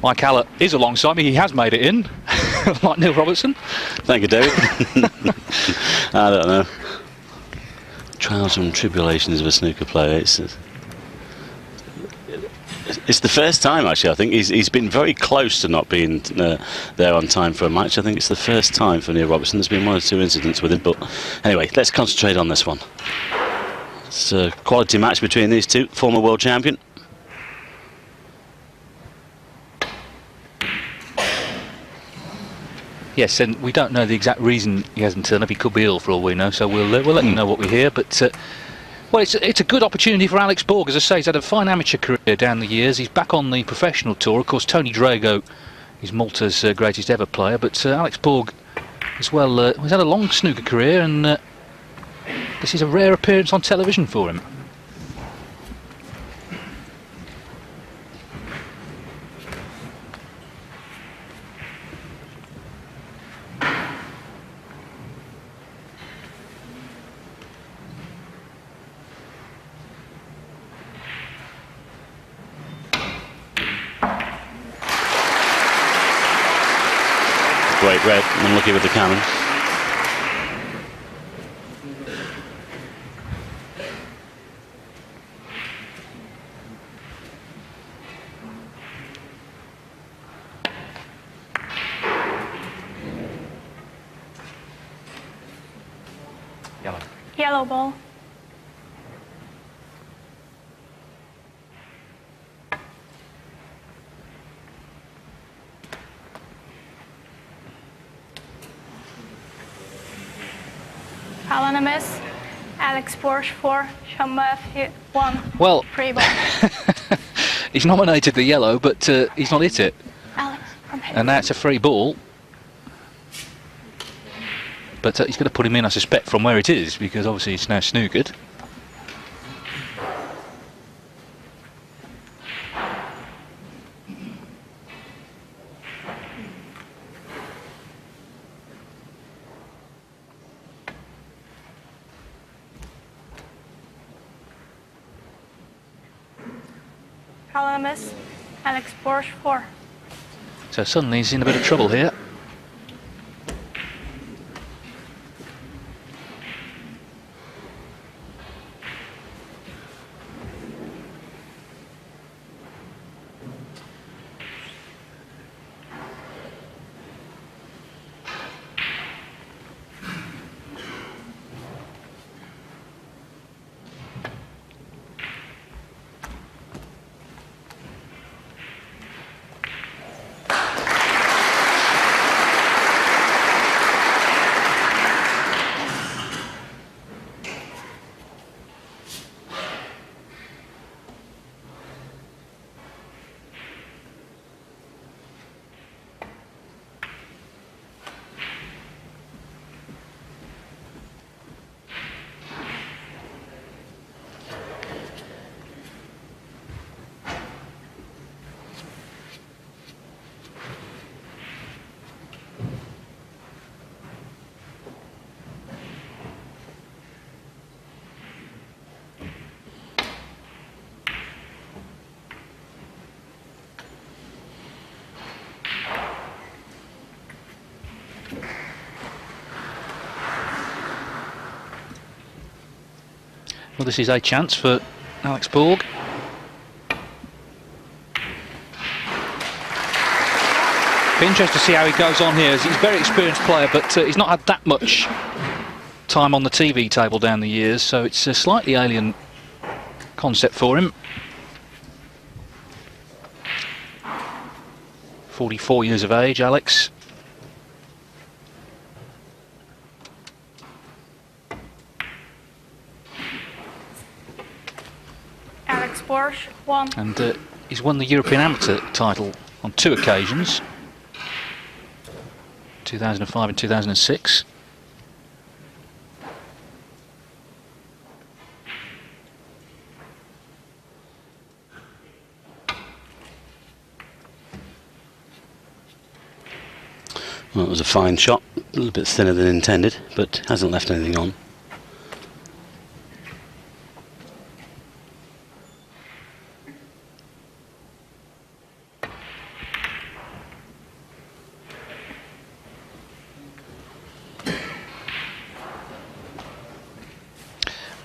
Mike Hallett is alongside me. He has made it in, like Neil Robertson. Thank you, David. I don't know. Trials and tribulations of a snooker player. It's the first time, actually. I think he's been very close to not being there on time for a match. I think it's the first time for Neil Robertson. There's been one or two incidents with him, but anyway, let's concentrate on this one. It's a quality match between these two, former world champion. Yes, and we don't know the exact reason he hasn't turned up. He could be ill for all we know, so we'll let you know what we hear. But well, it's a good opportunity for Alex Borg. As I say, he's had a fine amateur career down the years. He's back on the professional tour. Of course, Tony Drago is Malta's greatest ever player, but Alex Borg as well has had a long snooker career, and this is a rare appearance on television for him. Great red, unlucky with the cannon. Yellow. Yellow ball. Alan a miss. Alex Borg 4, Shaun 1. Well, Free ball. he's nominated the yellow, but he's not hit it. Alex from hit. And now it's a free ball. But he's going to put him in, I suspect, from where it is, because obviously it's now snookered. Alan a miss. Alex Borg 4. So suddenly he's in a bit of trouble here. Well, this is a chance for Alex Borg. Be interested to see how he goes on here, as he's a very experienced player, but he's not had that much time on the TV table down the years, so it's a slightly alien concept for him. 44 years of age, Alex. Alex Borg 1. And he's won the European Amateur title on 2 occasions, 2005 and 2006. Well, it was a fine shot, a little bit thinner than intended, but hasn't left anything on.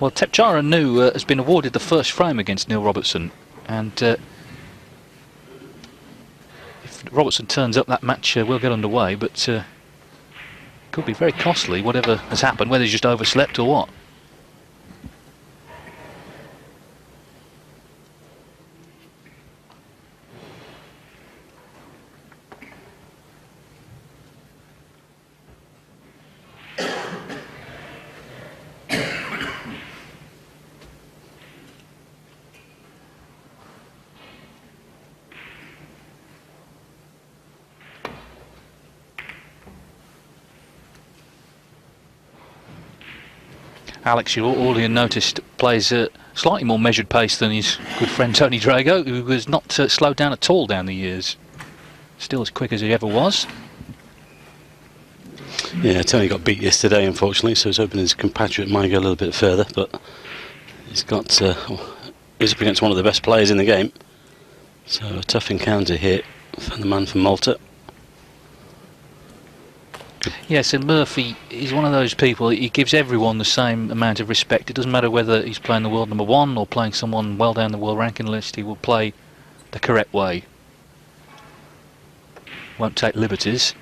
Well, Tepchara Nu has been awarded the first frame against Neil Robertson, and if Robertson turns up, that match will get underway, but could be very costly, whatever has happened, whether he's just overslept or what. Alex, you already noticed, plays a slightly more measured pace than his good friend Tony Drago, who has not slowed down at all down the years. Still as quick as he ever was. Yeah, Tony got beat yesterday, unfortunately, so he's hoping his compatriot might go a little bit further, but he's got he's up against one of the best players in the game. So a tough encounter here for the man from Malta. Yes, and Murphy is one of those people, he gives everyone the same amount of respect. It doesn't matter whether he's playing the world number one or playing someone well down the world ranking list, he will play the correct way. Won't take liberties.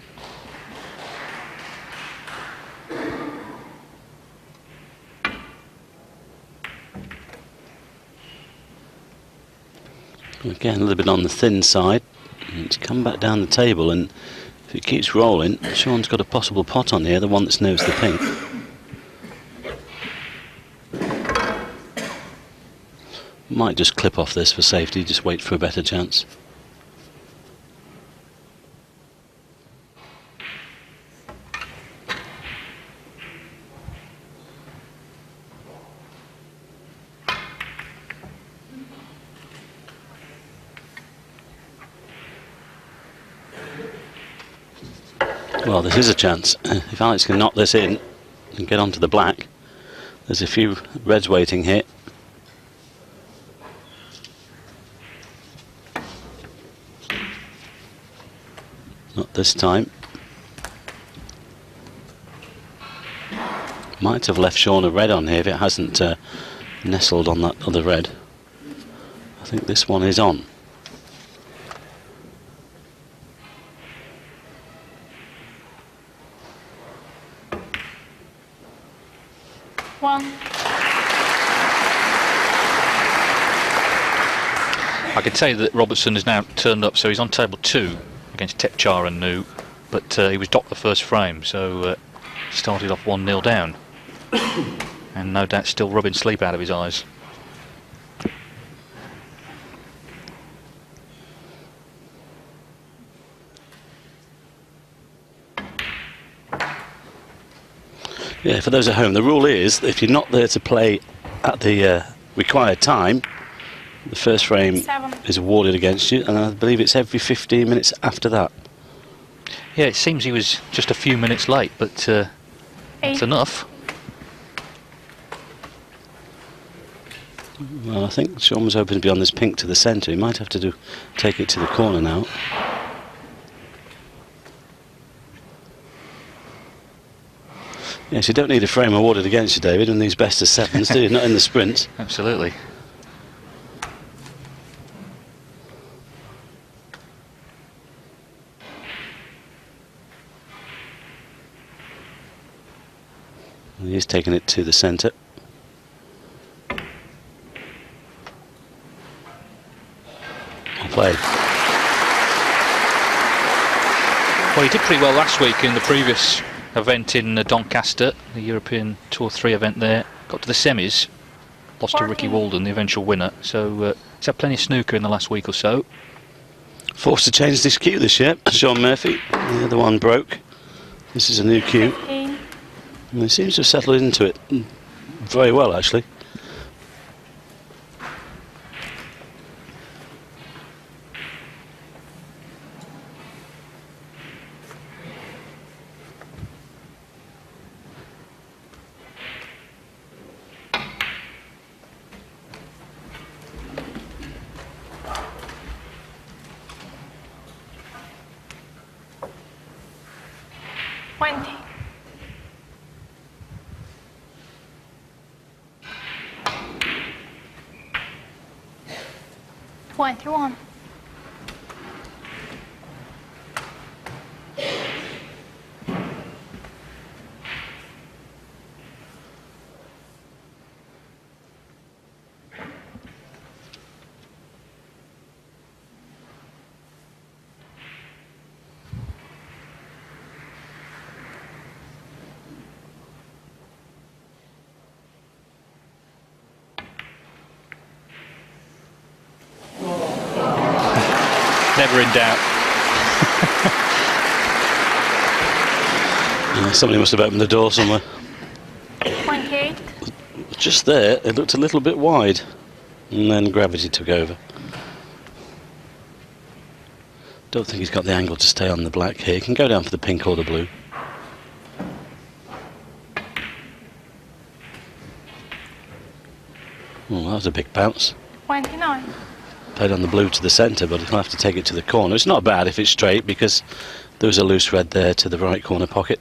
Again, a little bit on the thin side. And it's come back down the table, and if it keeps rolling, Shaun's got a possible pot on here, the one that's nearest the pink. Might just clip off this for safety, just wait for a better chance. Well, this is a chance. If Alex can knock this in and get onto the black, there's a few reds waiting here. Not this time. Might have left Shaun a red on here if it hasn't nestled on that other red. I think this one is on. One. I can tell you that Robertson has now turned up, so he's on table 2 against Tepchara Nu, but he was docked the first frame, so started off 1-0 down. And no doubt still rubbing sleep out of his eyes. Yeah, for those at home, the rule is if you're not there to play at the required time, the first frame 7. is awarded against you, and I believe it's every 15 minutes after that. Yeah, it seems he was just a few minutes late, but that's enough. Well, I think Shaun was hoping to be on this pink to the centre. He might have to take it to the corner now. Yes, you don't need a frame awarded against you, David, in these best of sevens, do you? Not in the sprints. Absolutely. He's taking it to the centre. Well played. Well, he did pretty well last week in the previous event in Doncaster, the European Tour 3 event there. Got to the semis, lost to Ricky Walden, the eventual winner. So he's had plenty of snooker in the last week or so. Forced to change this cue this year, Shaun Murphy. The other one broke. This is a new cue. 15. And he seems to have settled into it very well, actually. 21. Never in doubt. Somebody must have opened the door somewhere. 28. Just there, it looked a little bit wide, and then gravity took over. Don't think he's got the angle to stay on the black here. He can go down for the pink or the blue. Oh, that was a big bounce. 29. Played on the blue to the centre, but he'll have to take it to the corner. It's not bad if it's straight, because there was a loose red there to the right corner pocket.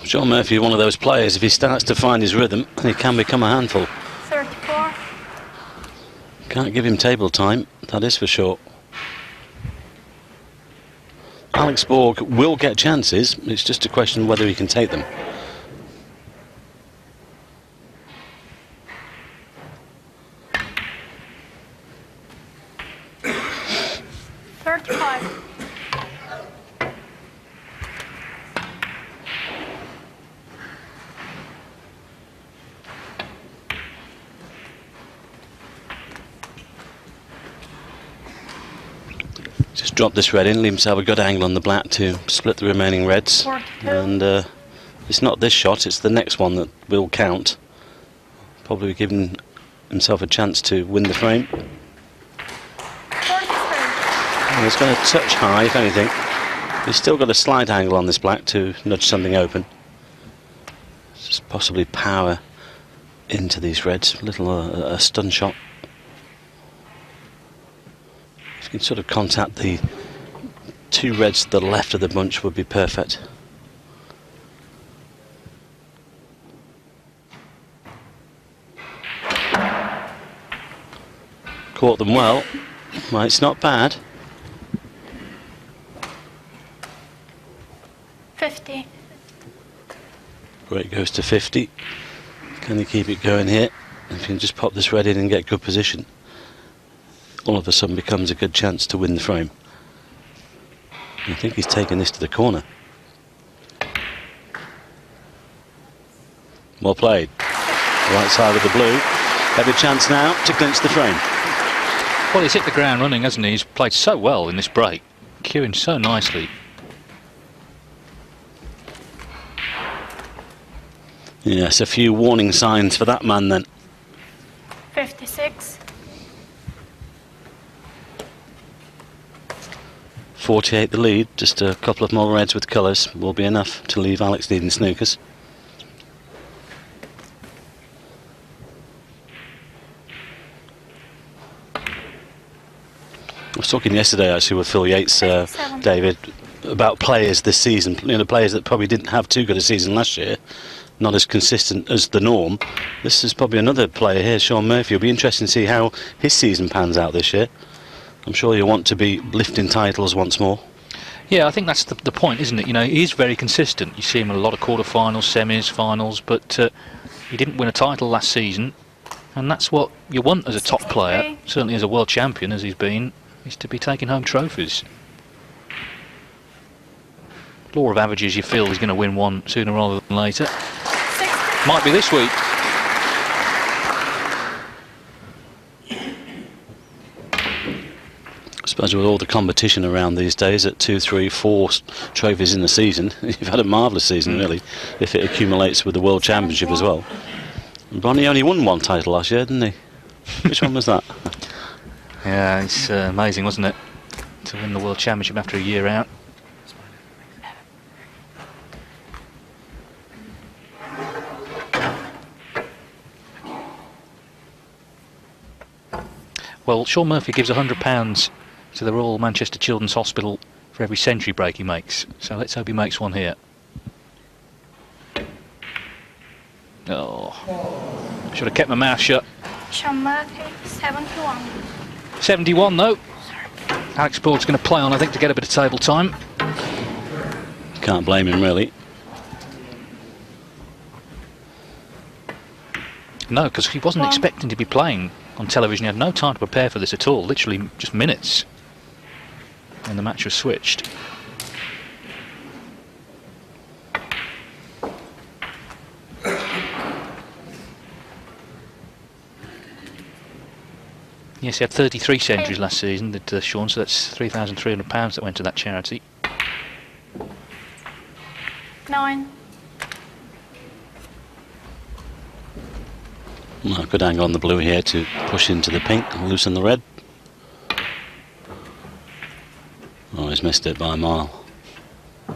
Shaun Murphy, one of those players, if he starts to find his rhythm, he can become a handful. 34. Can't give him table time, that is for sure. Alex Borg will get chances, it's just a question of whether he can take them. Just drop this red in, leave himself a good angle on the black to split the remaining reds. 42. And it's not this shot, it's the next one that will count. Probably giving himself a chance to win the frame. 43. And it's going to touch high, if anything. He's still got a slight angle on this black to nudge something open. Just possibly power into these reds, a little a stun shot. If you can sort of contact the two reds to the left of the bunch would be perfect. Caught them well. Well, it's not bad. 50. Great, goes to 50. Can he keep it going here? If you can just pop this red in and get good position, all of a sudden becomes a good chance to win the frame. I think he's taken this to the corner. Well played. Right side of the blue. Every chance now to clinch the frame. Well, he's hit the ground running, hasn't he? He's played so well in this break, cueing so nicely. Yes, a few warning signs for that man then. 56. 48 the lead, just a couple of more reds with colours will be enough to leave Alex leading snookers. I was talking yesterday actually with Phil Yates, David, about players this season, you know, players that probably didn't have too good a season last year, not as consistent as the norm. This is probably another player here, Shaun Murphy. It'll be interesting to see how his season pans out this year. I'm sure you'll want to be lifting titles once more. Yeah, I think that's the point, isn't it? You know, he is very consistent. You see him in a lot of quarter-finals, semis, finals, but he didn't win a title last season, and that's what you want as a top player, certainly as a world champion as he's been, is to be taking home trophies. Law of averages, you feel he's going to win one sooner rather than later. 60. Might be this week. I suppose with all the competition around these days at 2, 3, 4 trophies in the season, you've had a marvellous season really, if it accumulates with the World Championship as well. Bonnie only won one title last year, didn't he? Which one was that? Yeah, it's amazing, wasn't it? To win the World Championship after a year out. Well, Shaun Murphy gives £100 to the Royal Manchester Children's Hospital for every century break he makes. So let's hope he makes one here. Oh, should have kept my mouth shut. Shaun Murphy, 71. 71 though. Alex Borg's going to play on, I think, to get a bit of table time. Can't blame him, really. No, because he wasn't expecting to be playing on television. He had no time to prepare for this at all. Literally just minutes. And the match was switched. Yes, he had 33 centuries last season, did Shaun, so that's £3,300 that went to that charity. 9. Well, good angle on the blue here to push into the pink and loosen the red. Oh, he's missed it by a mile. I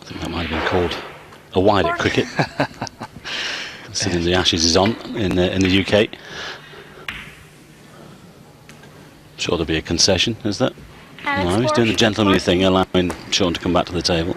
think that might have been called a wide at cricket. Considering the Ashes is on in the UK. Sure, there'll be a concession, is there? No, he's doing the gentlemanly thing, allowing Shaun to come back to the table.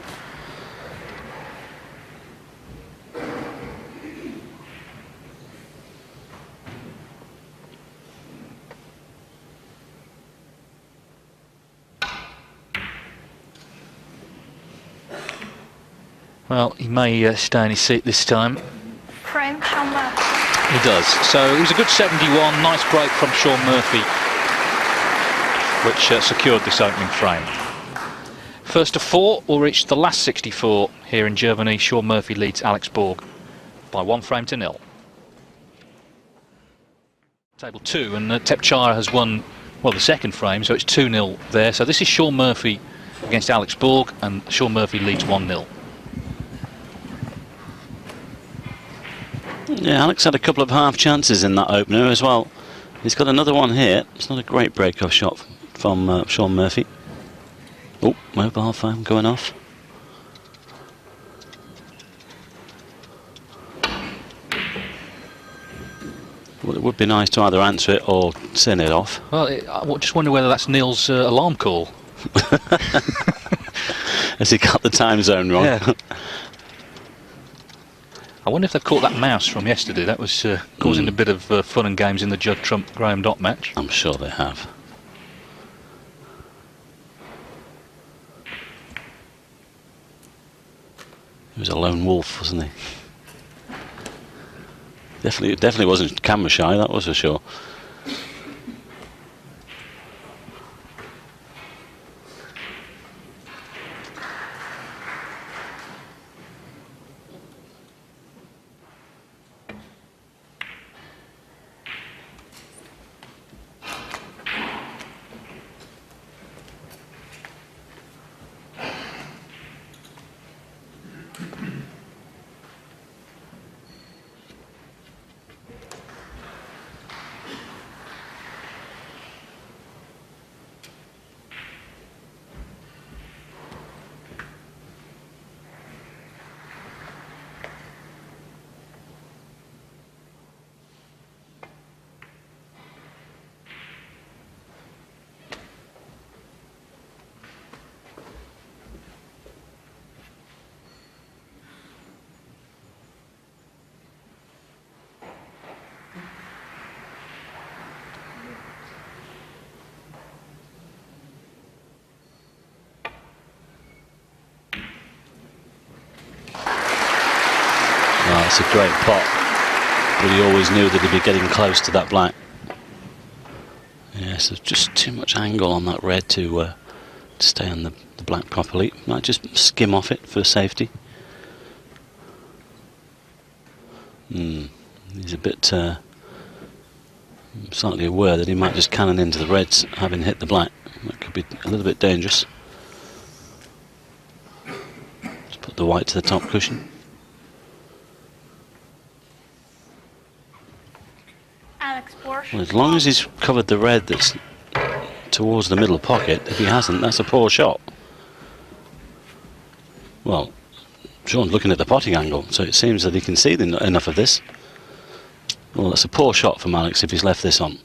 Well, he may stay in his seat this time. Frame, Shaun Murphy. He does. So it was a good 71, nice break from Shaun Murphy, which secured this opening frame. First of 4 will reach the last 64 here in Germany. Shaun Murphy leads Alex Borg by 1 frame to 0. Table 2, and Tepchara has won, well, the second frame, so it's 2-0 there. So this is Shaun Murphy against Alex Borg, and Shaun Murphy leads 1-0. Yeah, Alex had a couple of half chances in that opener as well. He's got another one here. It's not a great break-off shot from Shaun Murphy. Oh, mobile phone going off. Well, it would be nice to either answer it or send it off. Well, I just wonder whether that's Neil's alarm call. Has he got the time zone wrong? Yeah. I wonder if they've caught that mouse from yesterday. That was causing a bit of fun and games in the Judd Trump-Graham Dott match. I'm sure they have. He was a lone wolf, wasn't he? Definitely wasn't camera shy, that was for sure. It's a great pot, but he always knew that he'd be getting close to that black. Yes, there's just too much angle on that red to stay on the black properly. Might just skim off it for safety. He's a bit slightly aware that he might just cannon into the reds having hit the black. That could be a little bit dangerous. Just put the white to the top cushion. Well, as long as he's covered the red that's towards the middle pocket, if he hasn't, that's a poor shot. Well, Shaun's looking at the potting angle, so it seems that he can see enough of this. Well, that's a poor shot from Alex if he's left this on.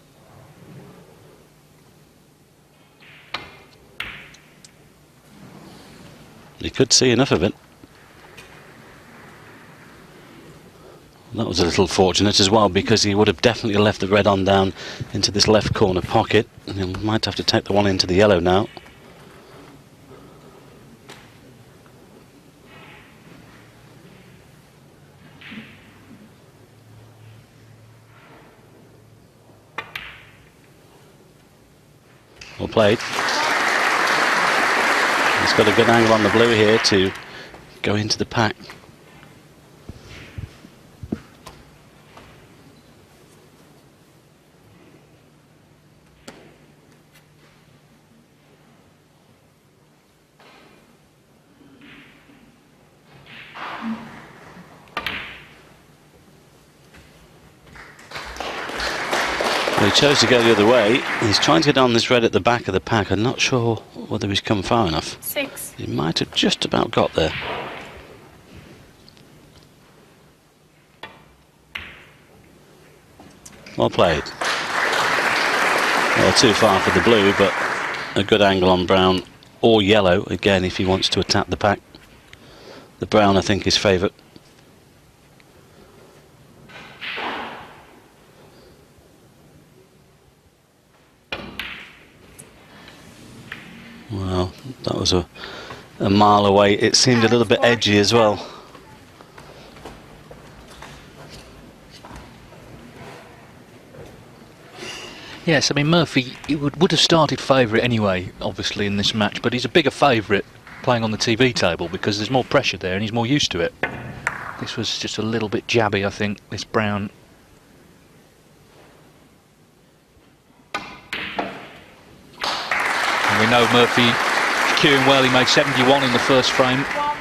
He could see enough of it. That was a little fortunate as well, because he would have definitely left the red on down into this left corner pocket, and he might have to take the one into the yellow now. Well played. He's got a good angle on the blue here to go into the pack. He chose to go the other way. He's trying to get on this red at the back of the pack. I'm not sure whether he's come far enough. 6. He might have just about got there. Well played. Well, too far for the blue, but a good angle on brown or yellow, again, if he wants to attack the pack. The brown, I think, is favourite. Well, that was a mile away. It seemed a little bit edgy as well. Yes, I mean, Murphy he would have started favourite anyway, obviously, in this match, but he's a bigger favourite playing on the TV table because there's more pressure there and he's more used to it. This was just a little bit jabby, I think, this brown. And we know Murphy queuing well. He made 71 in the first frame. 1.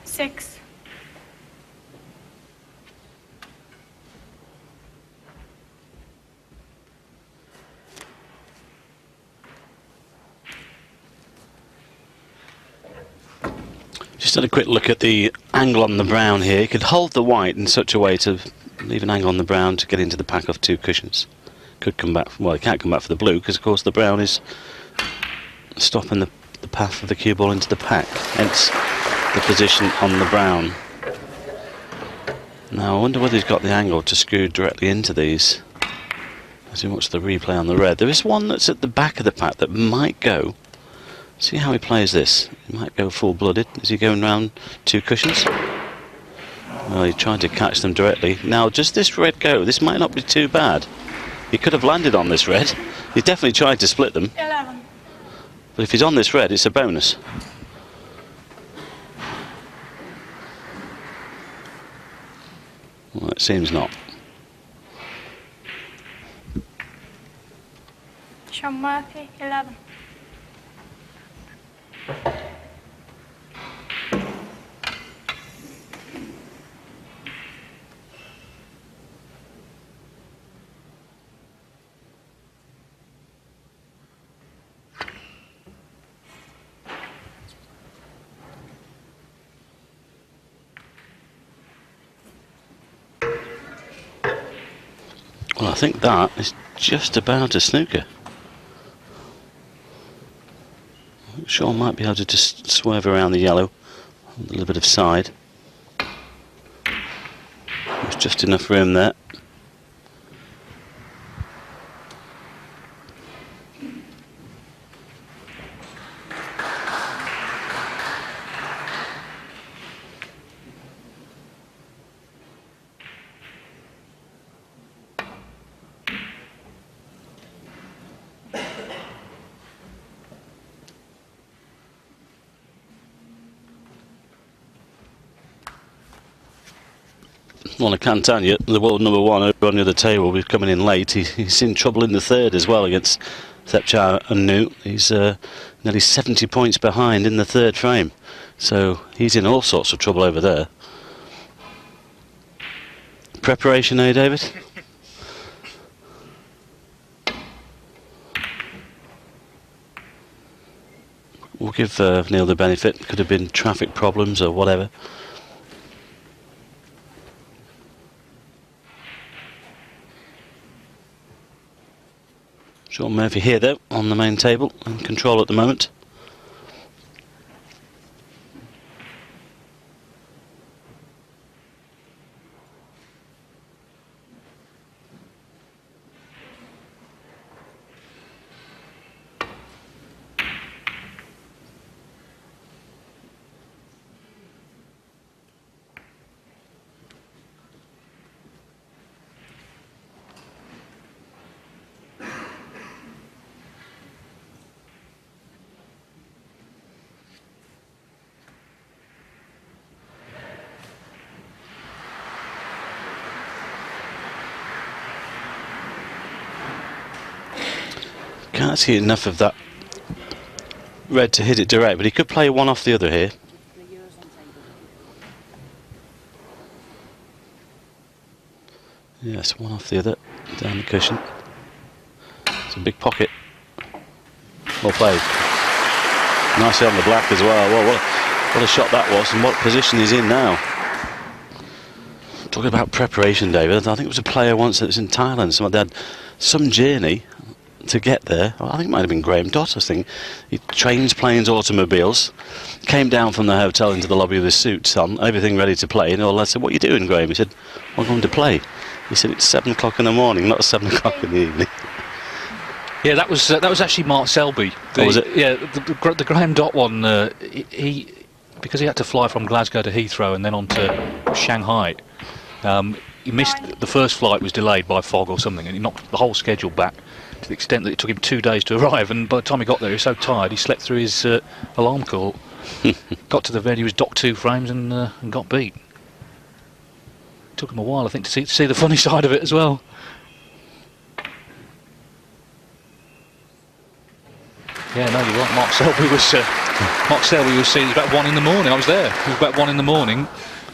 6. Just had a quick look at the angle on the brown here. He could hold the white in such a way to leave an angle on the brown to get into the pack of 2 cushions. Could come back, well, he can't come back for the blue because, of course, the brown is stopping the path of the cue ball into the pack. Hence the position on the brown. Now, I wonder whether he's got the angle to screw directly into these. As we watch the replay on the red. There is one that's at the back of the pack that might go. See how he plays this. He might go full-blooded. Is he going round 2 cushions? Well, he tried to catch them directly. Now, does this red go? This might not be too bad. He could have landed on this red. He definitely tried to split them. 11. But if he's on this red, it's a bonus. Well, it seems not. Shaun Murphy, 11. Well, I think that is just about a snooker. Shaun might be able to just swerve around the yellow, a little bit of side. There's just enough room there. Well, I can tell you, the world number 1 over on the other table, we're coming in late. He's in trouble in the third as well against Thepchar and Newt. He's nearly 70 points behind in the third frame. So he's in all sorts of trouble over there. Preparation, eh, David? we'll give Neil the benefit. Could have been traffic problems or whatever. Shaun Murphy here though, on the main table, in control at the moment. Can't see enough of that red to hit it direct, but he could play one off the other here. Yes, one off the other, down the cushion. It's a big pocket. Well played. Nicely on the black as well. Well, what a shot that was, and what position he's in now. Talking about preparation, David, I think it was a player once that was in Thailand. They had some journey to get there. I think it might have been Graham Dott. I think he trains planes, automobiles, came down from the hotel into the lobby with his suits on, everything ready to play, and all I said, "What are you doing, Graham?" He said, "I'm going to play." He said, "It's 7 o'clock in the morning, not 7 o'clock in the evening." Yeah, that was actually Mark Selby. Was it? Yeah, the Graham Dott one. He because he had to fly from Glasgow to Heathrow and then on to Shanghai. He missed the first flight, was delayed by fog or something, and he knocked the whole schedule back to the extent that it took him 2 days to arrive. And by the time he got there, he was so tired he slept through his alarm call. Got to the venue, was docked 2 frames and got beat. Took him a while, I think, to see the funny side of it as well. Yeah, no, you're right. Mark Selby was seen. It was about 1 in the morning. I was there. It was about 1 in the morning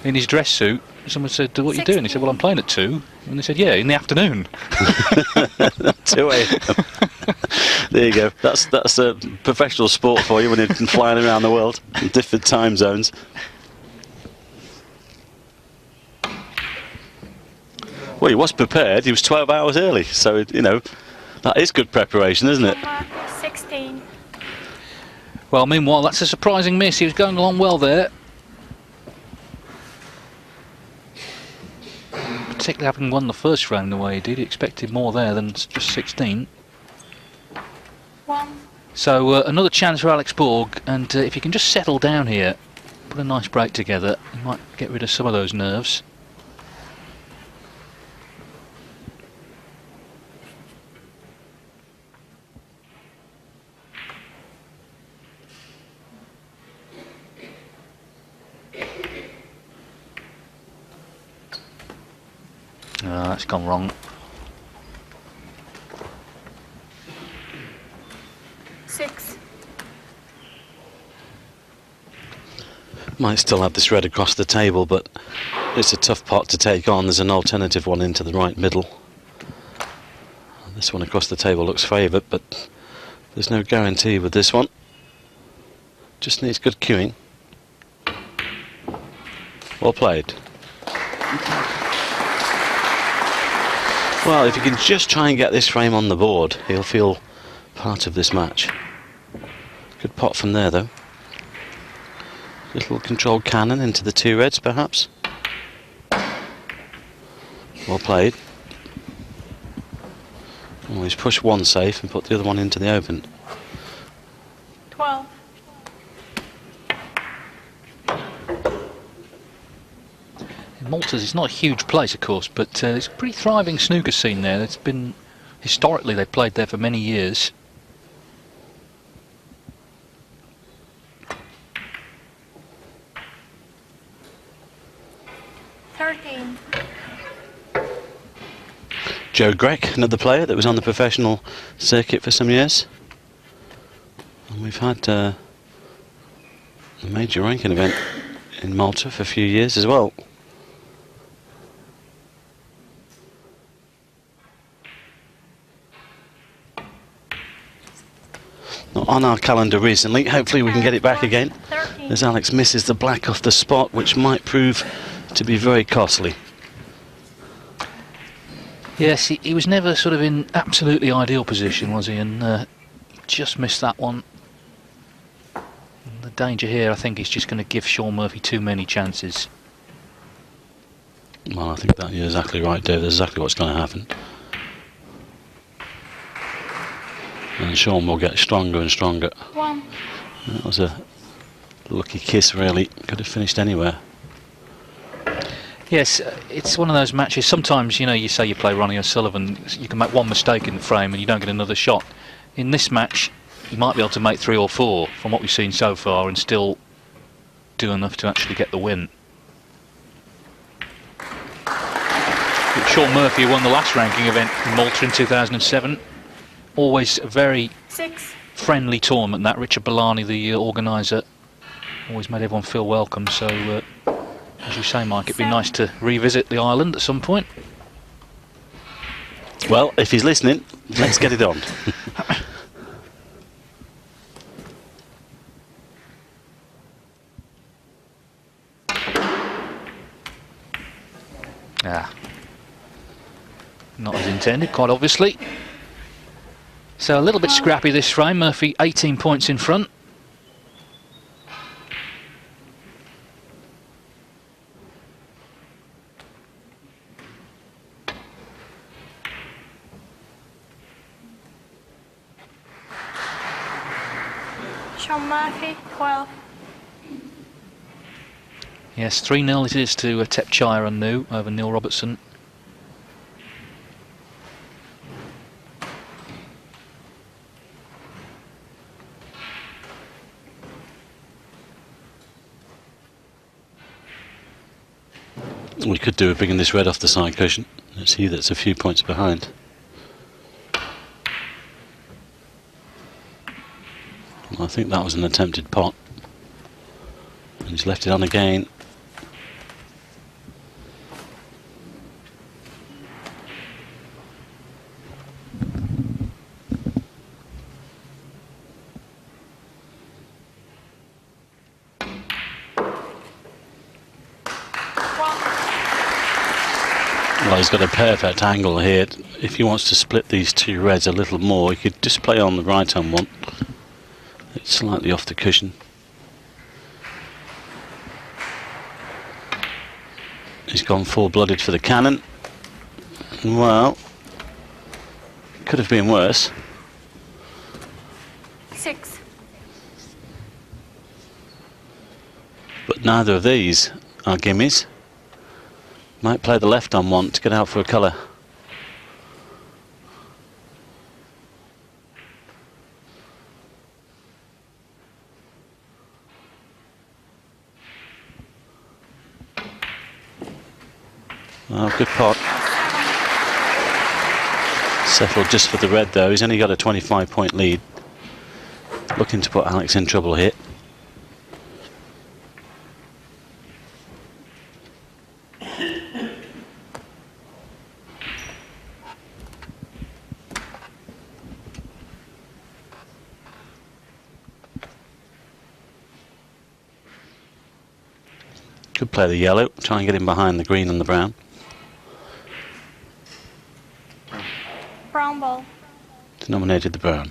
in his dress suit. Someone said, "What are you doing?" He said, "Well, I'm playing at 2." And they said, "Yeah, in the afternoon." 2 a.m. There you go. That's a professional sport for you when you're flying around the world in different time zones. Well, he was prepared. He was 12 hours early, so you know that is good preparation, isn't it? 16. Well, meanwhile, that's a surprising miss. He was going along well there. Particularly having won the first frame the way he did, he expected more there than just 16. 1. So another chance for Alex Borg, and if he can just settle down here, put a nice break together, he might get rid of some of those nerves. That's gone wrong. 6. Might still have this red across the table, but it's a tough pot to take on. There's an alternative one into the right middle. This one across the table looks favoured, but there's no guarantee with this one. Just needs good cueing. Well played. Well, if he can just try and get this frame on the board, he'll feel part of this match. Good pot from there, though. Little controlled cannon into the 2 reds, perhaps. Well played. Always push one safe and put the other one into the open. 12. Malta's is not a huge place, of course, but it's a pretty thriving snooker scene there. It's been, historically, they've played there for many years. Joe Grech, another player that was on the professional circuit for some years. And we've had a major ranking event in Malta for a few years as well. on our calendar recently. Hopefully we can get it back again, 13. as Alex misses the black off the spot, which might prove to be very costly. Yes, he was never sort of in absolutely ideal position, was he? And just missed that one. And the danger here, I think, is just going to give Shaun Murphy too many chances. Well, I think that you're exactly right, Dave. That's exactly what's going to happen. And Shaun will get stronger and stronger. 1. That was a lucky kiss, really. Could have finished anywhere. Yes, it's one of those matches. Sometimes, you know, you say you play Ronnie O'Sullivan, you can make one mistake in the frame and you don't get another shot. In this match, you might be able to make 3 or 4 from what we've seen so far and still do enough to actually get the win. Shaun Murphy won the last ranking event in Malta in 2007. Always a very 6. friendly tournament, that. Richard Bellani, the organiser, always made everyone feel welcome. So, as you say, Mike, it'd be nice to revisit the island at some point. Well, if he's listening, let's get it on. Not as intended, quite obviously. So a little bit scrappy this frame. Murphy 18 points in front. Shaun Murphy, 12. Yes, 3-0 it is to Tepchire and New over Neil Robertson. We could do a bringing this red off the side cushion. Let's see, that's a few points behind. I think that was an attempted pot. And he's left it on again. Well, he's got a perfect angle here. If he wants to split these 2 reds a little more, he could just play on the right hand one. It's slightly off the cushion. He's gone full-blooded for the cannon. Well, could have been worse. 6. But neither of these are gimmies. Might play the left on one to get out for a colour. Oh, good pot. Settled just for the red though. He's only got a 25-point lead. Looking to put Alex in trouble here. Could play the yellow, try and get him behind the green and the brown. Brown ball. He's nominated the brown.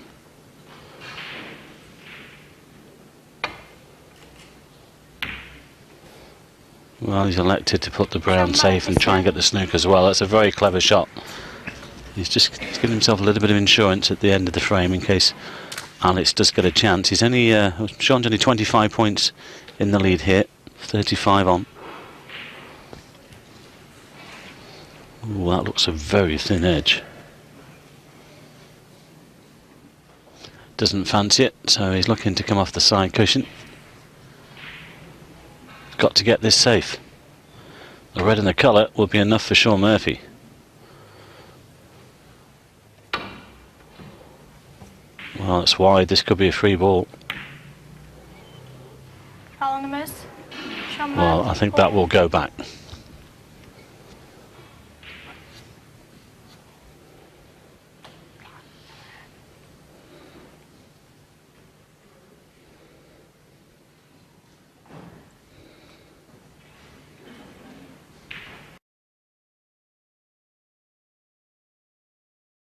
Well, he's elected to put the brown safe and try and get the snooker as well. That's a very clever shot. He's giving himself a little bit of insurance at the end of the frame in case Alex does get a chance. He's only, Shaun's only 25 points in the lead here. 35 on. Ooh, that looks a very thin edge. Doesn't fancy it, so he's looking to come off the side cushion. Got to get this safe. The red and the colour will be enough for Shaun Murphy. Well, it's wide. This could be a free ball. Anonymous. Shaun Well, Murphy, I think 4. that will go back.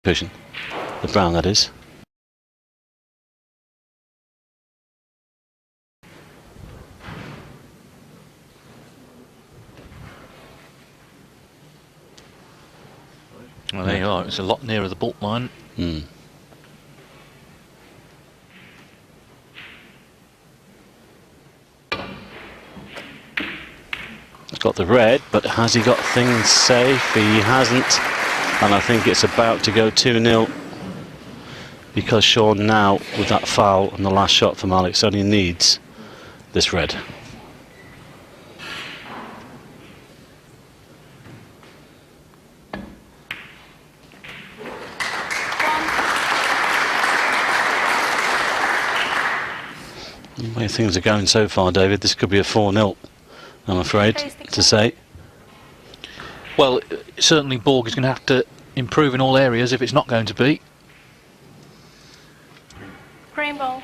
cushion. The brown, that is. Well, there you are. It's a lot nearer the baulk line. Mm. He's got the red, but has he got things safe? He hasn't. And I think it's about to go 2-0. Because Shaun now, with that foul and the last shot from Alex, only needs this red. The way things are going so far, David, this could be a 4-0, I'm afraid to say. Well, certainly Borg is going to have to improve in all areas if it's not going to be. Green ball.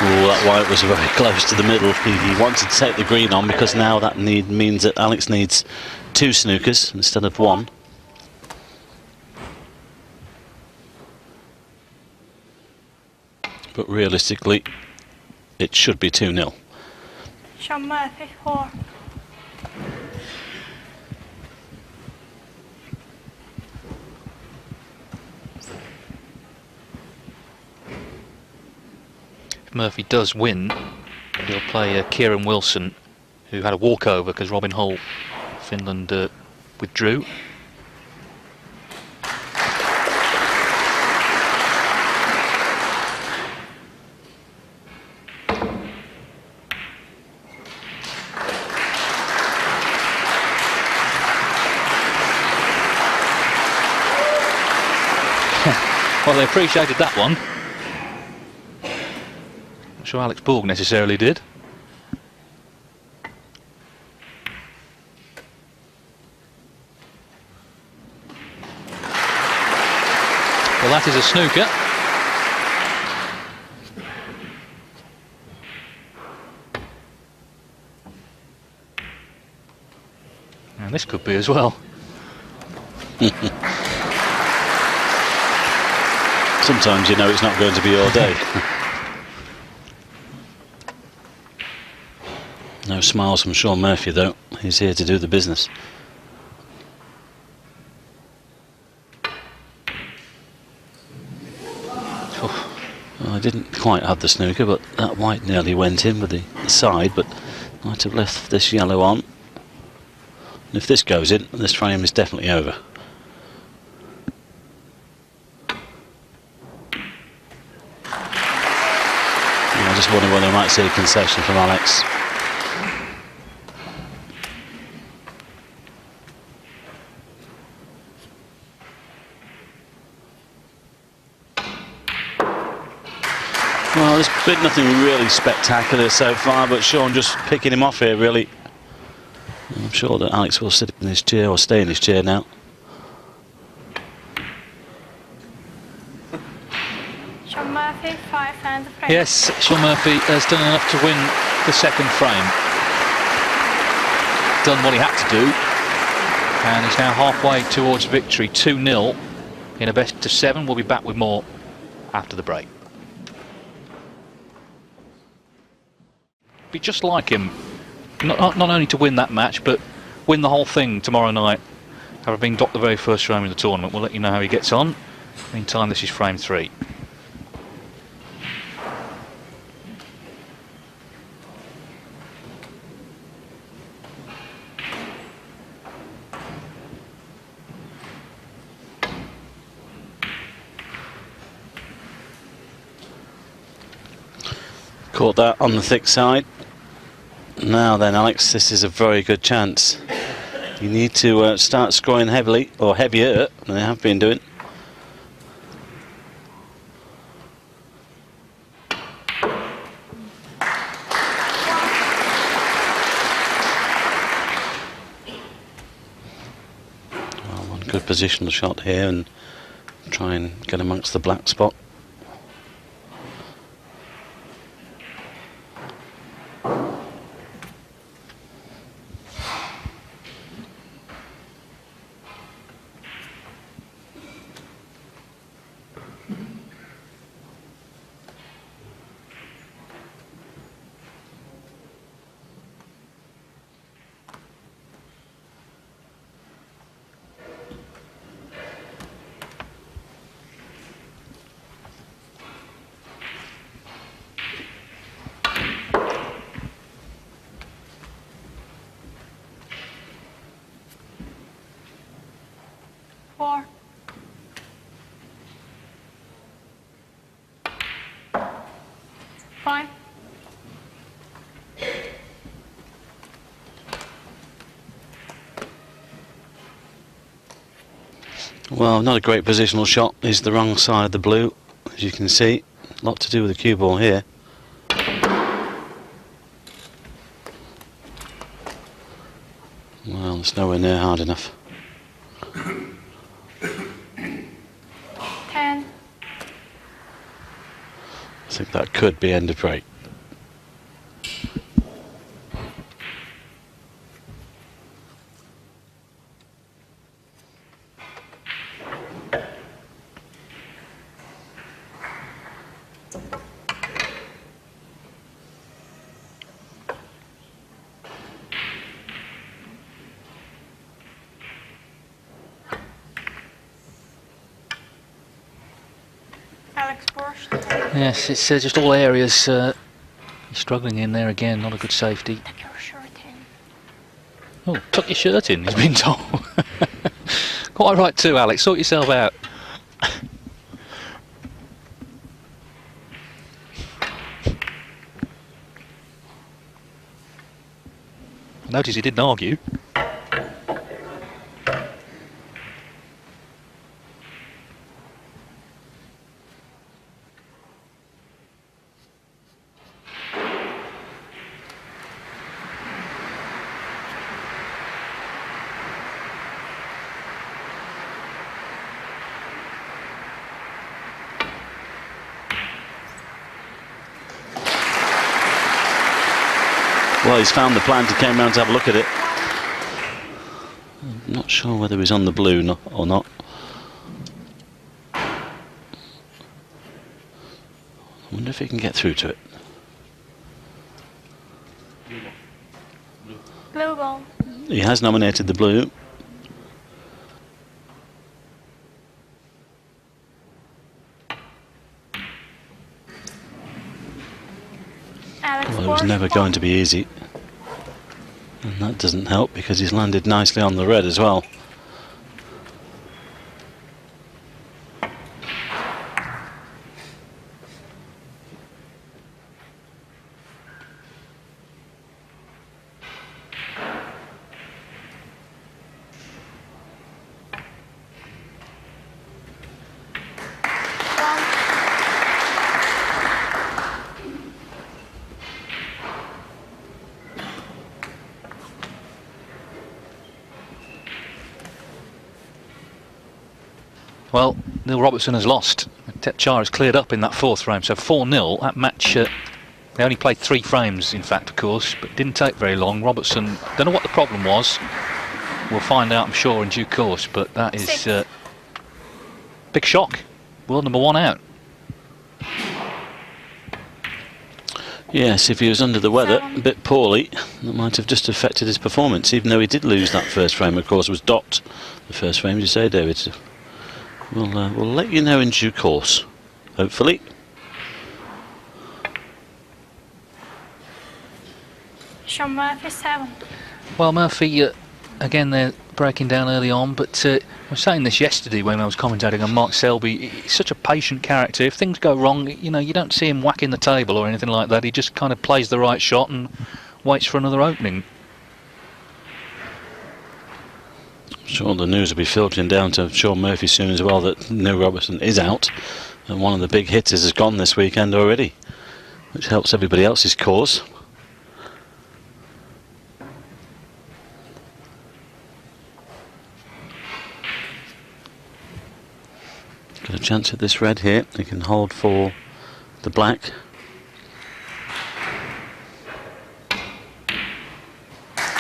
Oh, that white was very close to the middle. He wanted to take the green on because now that means that Alex needs 2 snookers instead of 1. But realistically, it should be 2-0. Shaun Murphy, 4. If Murphy does win, he'll play Kieran Wilson, who had a walkover because Robin Hull, Finland, withdrew. Well, they appreciated that one. Not sure Alex Borg necessarily did. Well, that is a snooker. And this could be as well. Sometimes you know it's not going to be your day. No smiles from Shaun Murphy though. He's here to do the business. Oh, well, I didn't quite have the snooker, but that white nearly went in with the side, but might have left this yellow on. And if this goes in, this frame is definitely over. I just wonder whether I might see a concession from Alex. Well, there's been nothing really spectacular so far, but Shaun just picking him off here, really. I'm sure that Alex will sit in his chair, or stay in his chair now. Shaun Murphy, 5 and a frame. Yes, Shaun Murphy has done enough to win the second frame. Done what he had to do, and he's now halfway towards victory, 2-0 in a best of 7. We'll be back with more after the break. Be just like him, not only to win that match, but win the whole thing tomorrow night. Having docked the very first frame in the tournament, we'll let you know how he gets on. Meantime, this is frame 3. Caught that on the thick side. Now then, Alex, this is a very good chance. You need to start scoring heavily, or heavier than they have been doing. Well, one good positional shot here and try and get amongst the black spot. Four. Five. Well, not a great positional shot. He's the wrong side of the blue, as you can see. A lot to do with the cue ball here. Well, it's nowhere near hard enough. 10. I think that could be end of break. Alex Borg. Yes, it's just all areas he's struggling in there again. Not a good safety. Tuck your shirt in. Oh, tuck your shirt in, he's been told. Quite right too, Alex. Sort yourself out. Notice he didn't argue. Well, he's found the plant. He came round to have a look at it. I'm not sure whether he's on the blue or not. I wonder if he can get through to it. Blue ball. He has nominated the blue. Alex Well, it was Borg. never going to be easy. And that doesn't help because he's landed nicely on the red as well. Well, Neil Robertson has lost. Tepchar has cleared up in that fourth frame, so 4-0. That match, they only played 3 frames, in fact, of course, but didn't take very long. Robertson, don't know what the problem was. We'll find out, I'm sure, in due course, but that is big shock. World number 1 out. Yes, if he was under the weather a bit poorly, that might have just affected his performance, even though he did lose that first frame, of course, was docked. The first frame, as you say, David. We'll let you know in due course, hopefully. Shaun Murphy 7. Well, Murphy, again, they're breaking down early on, but I was saying this yesterday when I was commentating on Mark Selby. He's such a patient character. If things go wrong, you know, you don't see him whacking the table or anything like that. He just kind of plays the right shot and waits for another opening. Sure, the news will be filtering down to Shaun Murphy soon as well that Neil Robertson is out, and one of the big hitters has gone this weekend already, which helps everybody else's cause. Got a chance at this red here. He can hold for the black.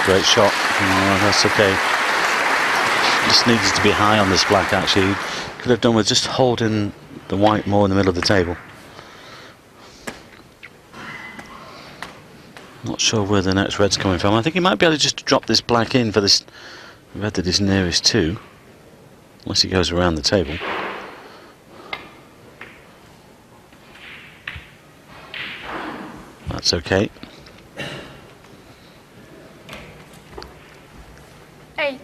Great shot. Oh, that's okay. Just needed to be high on this black, actually. Could have done with just holding the white more in the middle of the table. Not sure where the next red's coming from. I think he might be able to just drop this black in for this red that is nearest to, unless he goes around the table. That's okay. 8.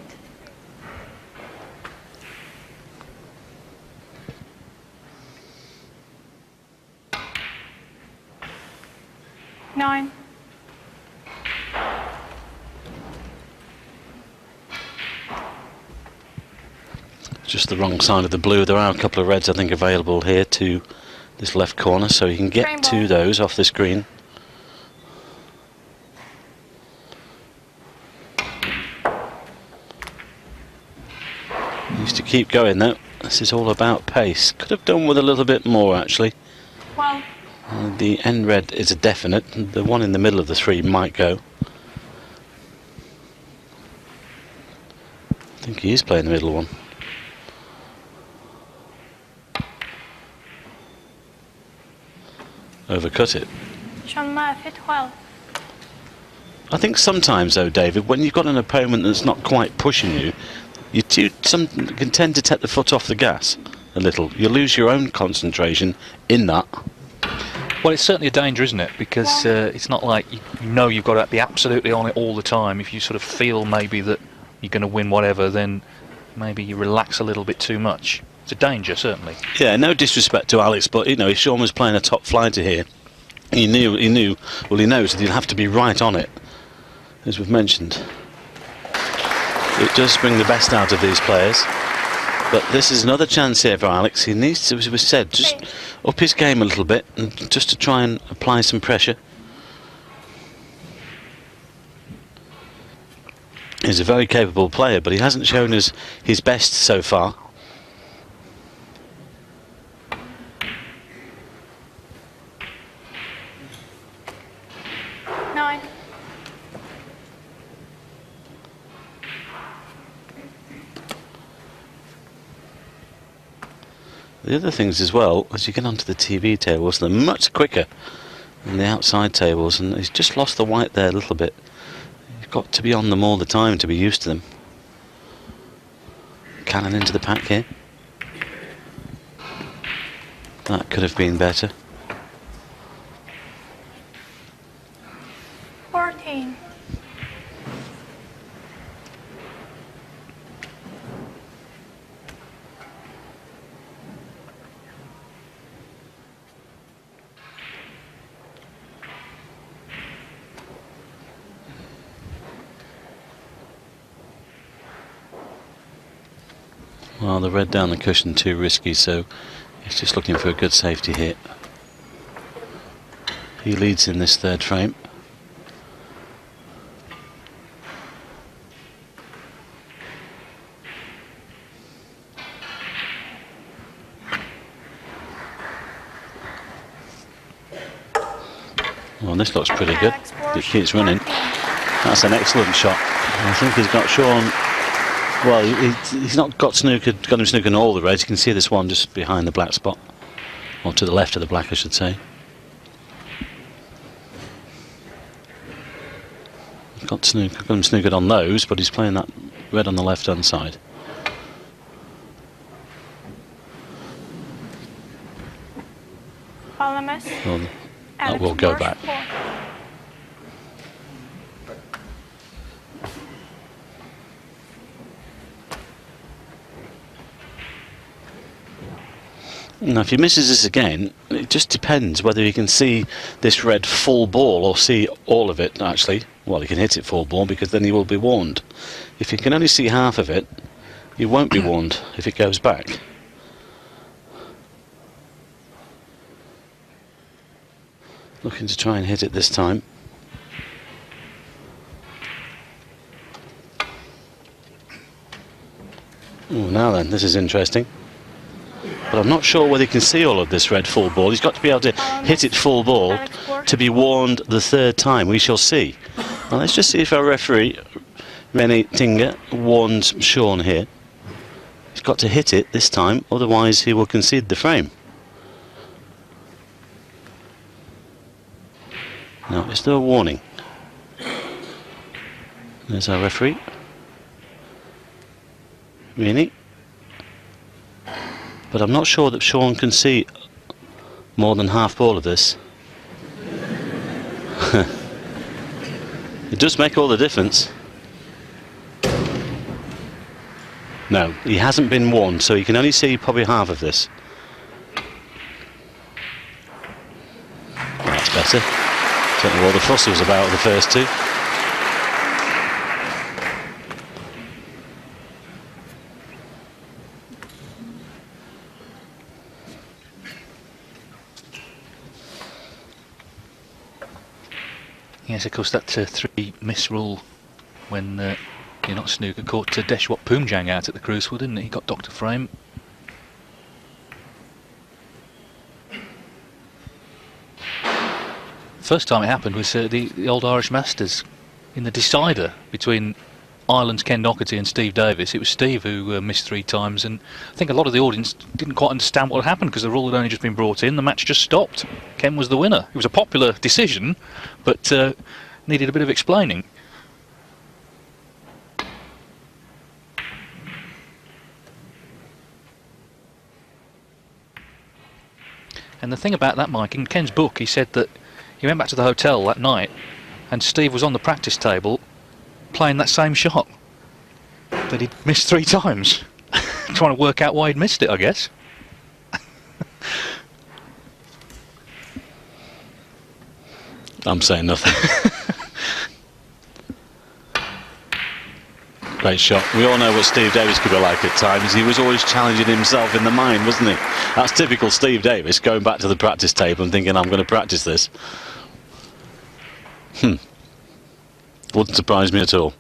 9. Just the wrong side of the blue. There are a couple of reds I think available here to this left corner, so you can get Rainbow. to those off this green. Needs to keep going though. This is all about pace. Could have done with a little bit more actually. 12. The end red is a definite. The one in the middle of the three might go. I think he is playing the middle one. Overcut it. Shaun Murphy 12. I think sometimes though, David, when you've got an opponent that's not quite pushing you, you can tend to take the foot off the gas a little. You lose your own concentration in that. Well, it's certainly a danger, isn't it? Because it's not like you know you've got to be absolutely on it all the time. If you sort of feel maybe that you're going to win whatever, then maybe you relax a little bit too much. It's a danger, certainly. Yeah, no disrespect to Alex, but you know, if Shaun was playing a top flighter here, he knows that he'll have to be right on it, as we've mentioned. It does bring the best out of these players, but this is another chance here for Alex. He needs to, as we said, just up his game a little bit, and just to try and apply some pressure. He's a very capable player, but he hasn't shown us his best so far. The other things as well, as you get onto the TV tables, they're much quicker than the outside tables, and he's just lost the white there a little bit. You've got to be on them all the time to be used to them. Cannon into the pack here. That could have been better. 14. Well, the red down the cushion too risky, so he's just looking for a good safety hit. He leads in this third frame. Well, this looks pretty good. It keeps running. That's an excellent shot. I think he's got Shaun. Well, he's not got him snookered in all the reds. You can see this one just behind the black spot, or to the left of the black, I should say. Got him snookered on those, but he's playing that red on the left-hand side. Well, that will go back. Now, if he misses this again, it just depends whether he can see this red full ball or see all of it, actually. Well, he can hit it full ball because then he will be warned. If he can only see half of it, he won't be warned if it goes back. Looking to try and hit it this time. Oh, now then, this is interesting. But I'm not sure whether he can see all of this red full ball. He's got to be able to hit it full ball to be warned the third time. We shall see. Now let's just see if our referee, Rennie Tinger, warns Shaun here. He's got to hit it this time, otherwise he will concede the frame. Now, is there a warning? There's our referee. Really? But I'm not sure that Shaun can see more than half ball of this. It does make all the difference. No, he hasn't been warned, so he can only see probably half of this. That's better. Don't know what the fuss was about the first two. Yes, of course, that 3-miss rule when you're not snooker caught Deshwat Poomjang out at the Crucible, didn't he? He got Dr. Frame. First time it happened was the Old Irish Masters in the decider between Ireland's Ken Doherty and Steve Davis. It was Steve who missed 3 times, and I think a lot of the audience didn't quite understand what had happened because the rule had only just been brought in. The match just stopped. Ken was the winner. It was a popular decision, but needed a bit of explaining. And the thing about that, Mike, in Ken's book, he said that he went back to the hotel that night and Steve was on the practice table playing that same shot that he'd missed 3 times. Trying to work out why he'd missed it, I guess. I'm saying nothing. Great shot. We all know what Steve Davis could be like at times. He was always challenging himself in the mind, wasn't he? That's typical Steve Davis, going back to the practice table and thinking, I'm going to practice this. Wouldn't surprise me at all.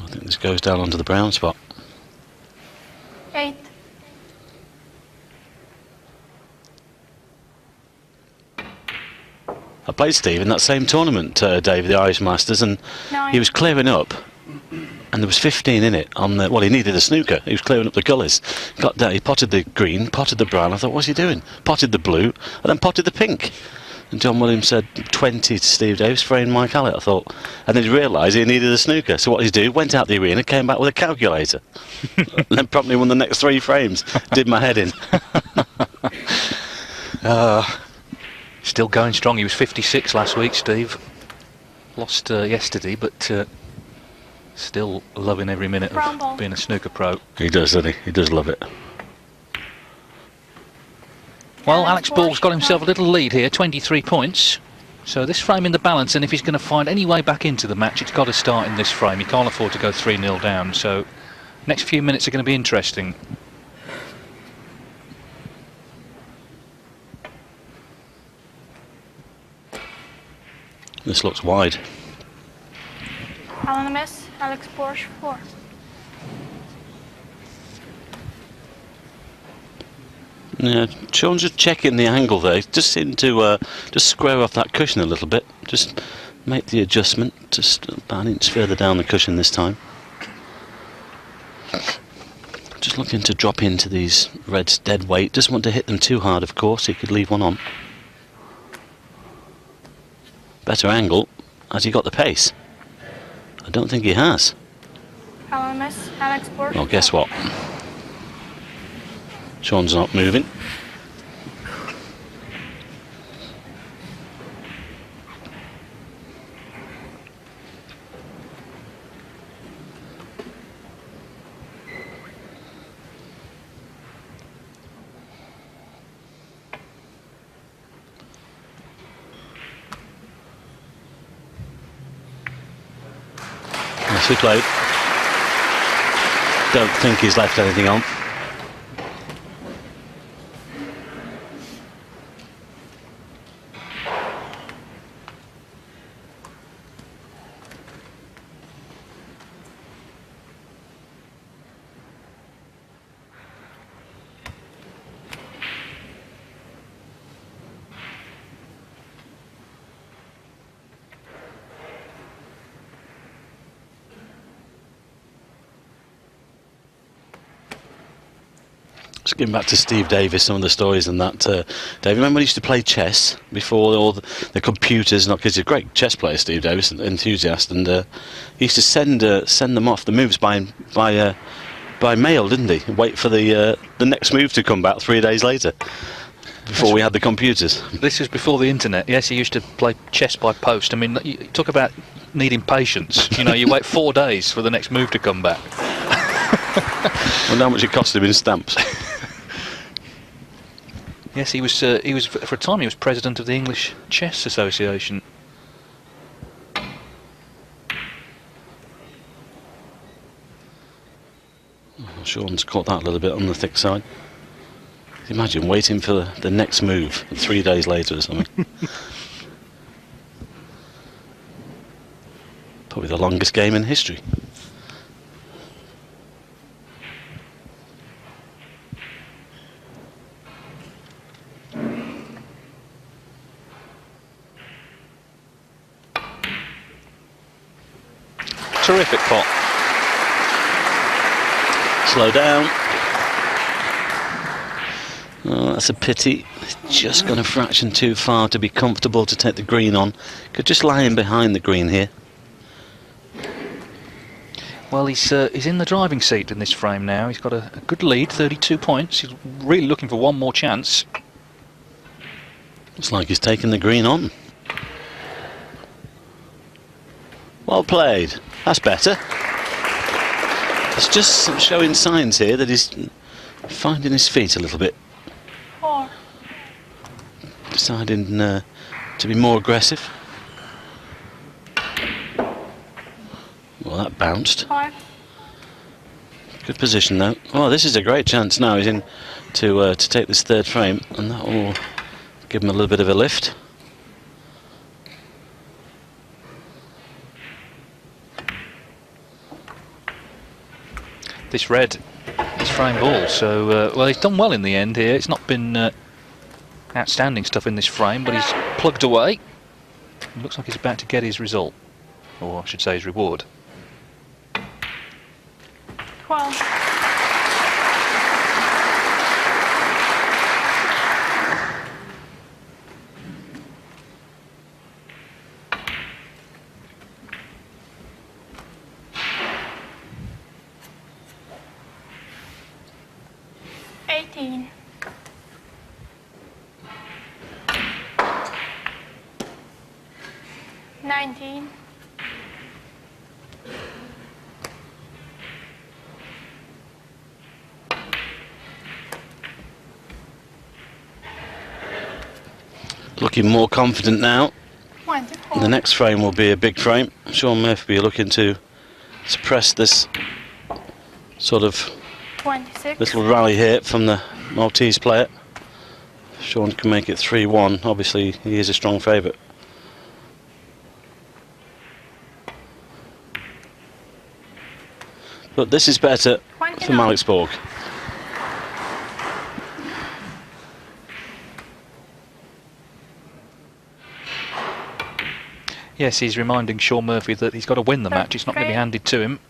I think this goes down onto the brown spot. 8. I played Steve in that same tournament, Dave, the Irish Masters, and 9. he was clearing up, and there was 15 in it. On the, well, he needed a snooker. He was clearing up the gullies. Got down, he potted the green, potted the brown. I thought, what's he doing? Potted the blue, and then potted the pink. And John Williams said 20 to Steve Davis, framed Mike Hallett. I thought, and then he realised he needed a snooker. So what did he do? Went out the arena, came back with a calculator, and then promptly won the next 3 frames. Did my head in. Still going strong. He was 56 last week, Steve. Lost yesterday, but still loving every minute of being a snooker pro. He does, doesn't he? He does love it. Well, Alex Borg's got himself a little lead here, 23 points. So this frame in the balance, and if he's going to find any way back into the match, it's got to start in this frame. He can't afford to go 3-0 down. So next few minutes are going to be interesting. This looks wide. Anonymous, Alex Borg 4. Yeah, Shaun's just checking the angle there. He just seemed to just square off that cushion a little bit. Just make the adjustment. Just about an inch further down the cushion this time. Just looking to drop into these reds dead weight. Doesn't want to hit them too hard, of course. He could leave one on. Better angle. Has he got the pace? I don't think he has. Anonymous, Alex Borg. Well, guess what? Shaun's not moving. Nicely played. Don't think he's left anything on. Just getting back to Steve Davis, some of the stories and that. Dave, remember when he used to play chess before all the computers? Not because he's a great chess player, Steve Davis, an enthusiast, and he used to send them off the moves by mail, didn't he? Wait for the next move to come back 3 days later, before we had the computers. This was before the internet. Yes, he used to play chess by post. I mean, you talk about needing patience. You know, you wait 4 days for the next move to come back. Well, how much it cost him in stamps. Yes, he was for a time he was president of the English Chess Association. Shaun's caught that a little bit on the thick side. Imagine waiting for the next move 3 days later or something. Probably the longest game in history. Terrific pot. Slow down. Oh, that's a pity. It's just gone a fraction too far to be comfortable to take the green on. Could just lie in behind the green here. Well, he's in the driving seat in this frame now. He's got a good lead, 32 points. He's really looking for one more chance. Looks like he's taken the green on. Well played. That's better. It's just showing signs here that he's finding his feet a little bit. 4. Deciding to be more aggressive. Well, that bounced. 5. Good position though. Oh, this is a great chance now. He's in to take this third frame, and that will give him a little bit of a lift. This red is frame ball, so well, he's done well in the end here. It's not been outstanding stuff in this frame, but he's plugged away. It looks like he's about to get his result, or I should say his reward. 12. $18. $19. Looking more confident now. 24. The next frame will be a big frame. Shaun Murphy will be looking to suppress this sort of 26. little rally here from the Maltese player. Shaun can make it 3-1. Obviously, he is a strong favourite. But this is better from 29. Alex Borg. Yes, he's reminding Shaun Murphy that he's got to win the match. It's not going to be handed to him.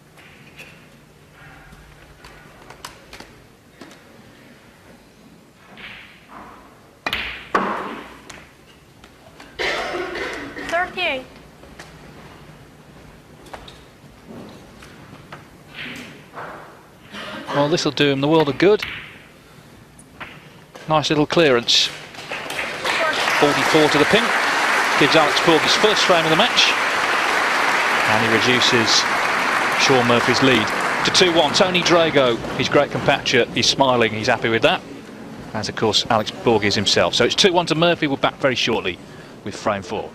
Well, this will do him the world of good. Nice little clearance. 44 to the pin. Gives Alex Borg his first frame of the match. And he reduces Shaun Murphy's lead to 2-1. Tony Drago, his great compatriot, he's smiling, he's happy with that. As of course Alex Borg is himself. So it's 2-1 to Murphy. We're back very shortly with frame 4.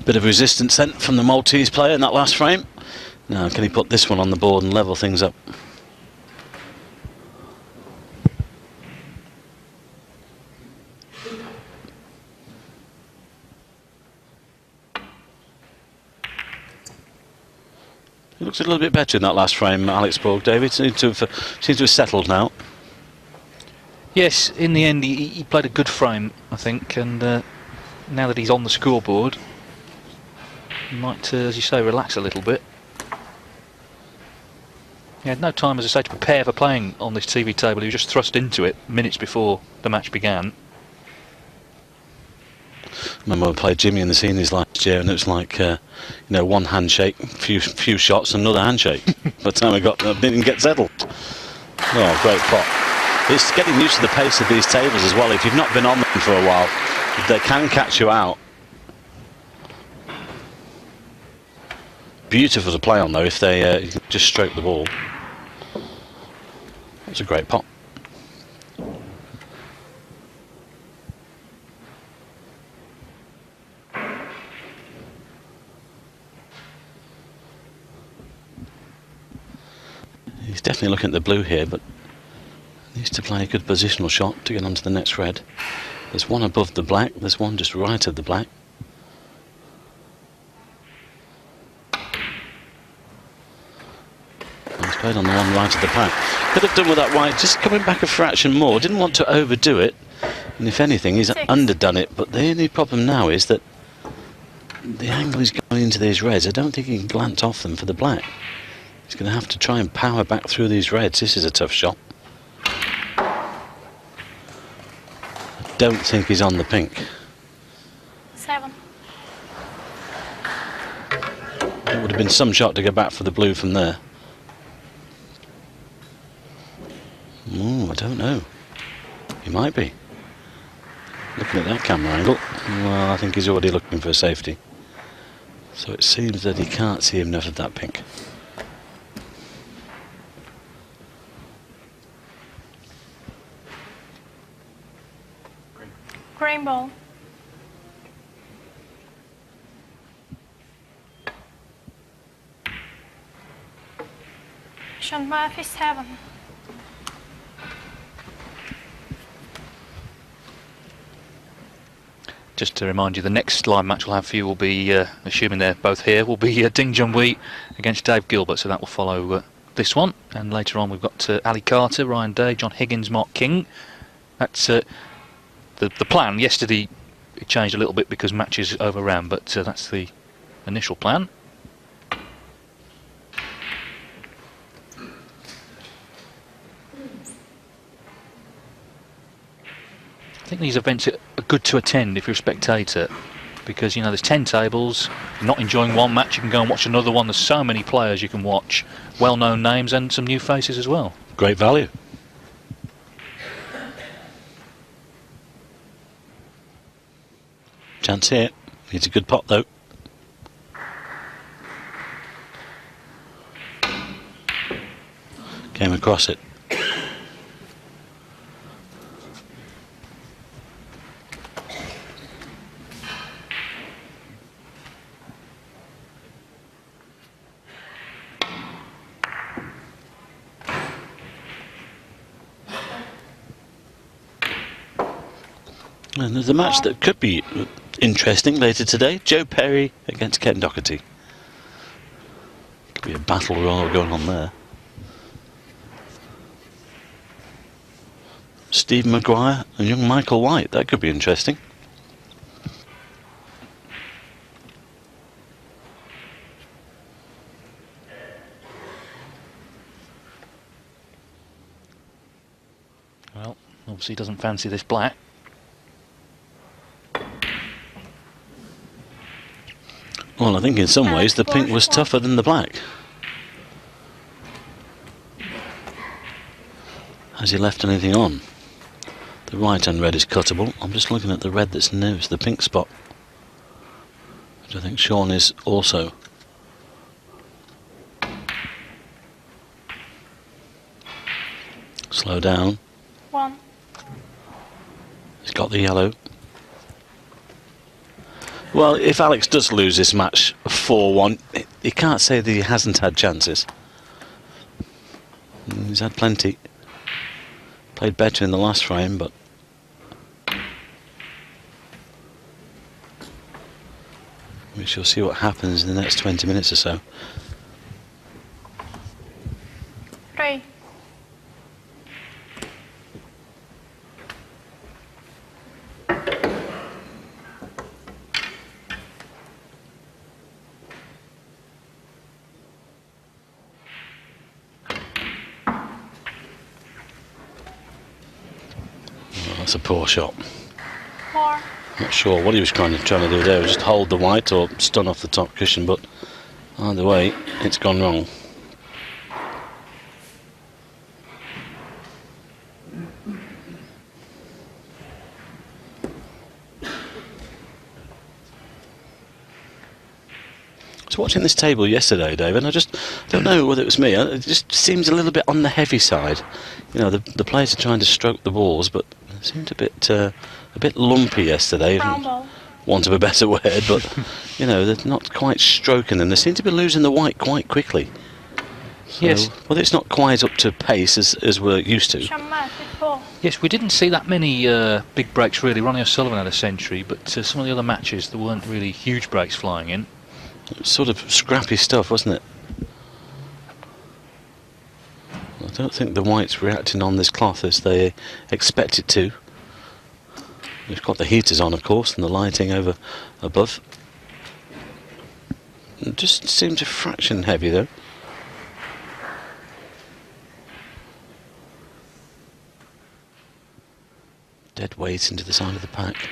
Bit of resistance sent from the Maltese player in that last frame. Now can he put this one on the board and level things up? He looks a little bit better in that last frame, Alex Borg. David seems to have settled now. Yes, in the end he played a good frame, I think, and now that he's on the scoreboard, he might, as you say, relax a little bit. He had no time, as I say, to prepare for playing on this TV table. He was just thrust into it minutes before the match began. I remember I played Jimmy in the seniors last year, and it was like, you know, one handshake, few shots, another handshake. By the time I didn't get settled. Oh, great pot. It's getting used to the pace of these tables as well. If you've not been on them for a while, they can catch you out. Beautiful to play on though if they just stroke the ball. It's a great pot. He's definitely looking at the blue here, but needs to play a good positional shot to get onto the next red. There's one above the black, there's one just right of the black. He's played on the one right of the black. Could have done with that white, just coming back a fraction more. Didn't want to overdo it, and if anything, he's underdone it. But the only problem now is that the angle he's going into these reds, I don't think he can glance off them for the black. He's going to have to try and power back through these reds. This is a tough shot. Don't think he's on the pink. 7. It would have been some shot to go back for the blue from there. Ooh, I don't know. He might be. Looking at that camera angle, well, I think he's already looking for safety. So it seems that he can't see enough of that pink. Green ball. Shaun Murphy 7. Just to remind you, the next live match we'll have for you will be, assuming they're both here, will be Ding Junhui against Dave Gilbert, so that will follow this one. And later on we've got Ali Carter, Ryan Day, John Higgins, Mark King. That's the plan. Yesterday it changed a little bit because matches overran, but that's the initial plan. I think these events are good to attend if you're a spectator, because you know there's 10 tables. You're not enjoying one match, you can go and watch another one. There's so many players you can watch, well-known names and some new faces as well. Great value. Chance here. Needs a good pot though. Came across it. And there's a match that could be interesting later today. Joe Perry against Ken Doherty. Could be a battle royal going on there. Steve Maguire and young Michael White. That could be interesting. Well, obviously he doesn't fancy this black. Well, I think in some ways the pink was tougher than the black. Has he left anything on? The right hand red is cuttable. I'm just looking at the red that's nearest the pink spot, which I think Shaun is also. Slow down. 1. He's got the yellow. Well, if Alex does lose this match 4-1, he can't say that he hasn't had chances. He's had plenty. Played better in the last frame, but we shall see what happens in the next 20 minutes or so. 3. That's a poor shot. 4. Not sure what he was trying to do there, was just hold the white or stun off the top cushion, but either way, it's gone wrong. I was watching this table yesterday, Dave, and I just don't know whether it was me. It just seems a little bit on the heavy side. You know, the players are trying to stroke the balls, but it seemed a bit lumpy yesterday. Brown ball. Want of a better word, but you know, they're not quite stroking them. They seem to be losing the white quite quickly. So, yes. Whether it's not quite up to pace as we're used to. Shaun, 4. Yes, we didn't see that many big breaks really. Ronnie O'Sullivan had a century, but some of the other matches there weren't really huge breaks flying in. It was sort of scrappy stuff, wasn't it? I don't think the white's reacting on this cloth as they expect it to. We've got the heaters on, of course, and the lighting over above. It just seems a fraction heavy, though. Dead weight into the side of the pack.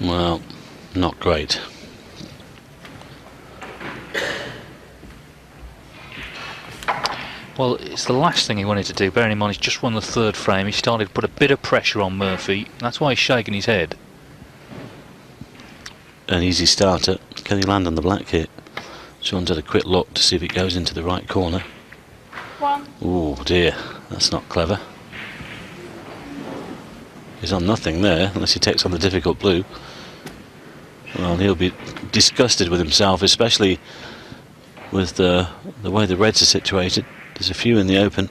Well, not great. Well, it's the last thing he wanted to do. Bearing in mind he's just won the third frame, he started to put a bit of pressure on Murphy. That's why he's shaking his head. An easy starter. Can he land on the black here? Shaun's had a quick look to see if it goes into the right corner. 1. Oh dear, that's not clever. He's on nothing there, unless he takes on the difficult blue. Well, he'll be disgusted with himself, especially with the way the reds are situated. There's a few in the open.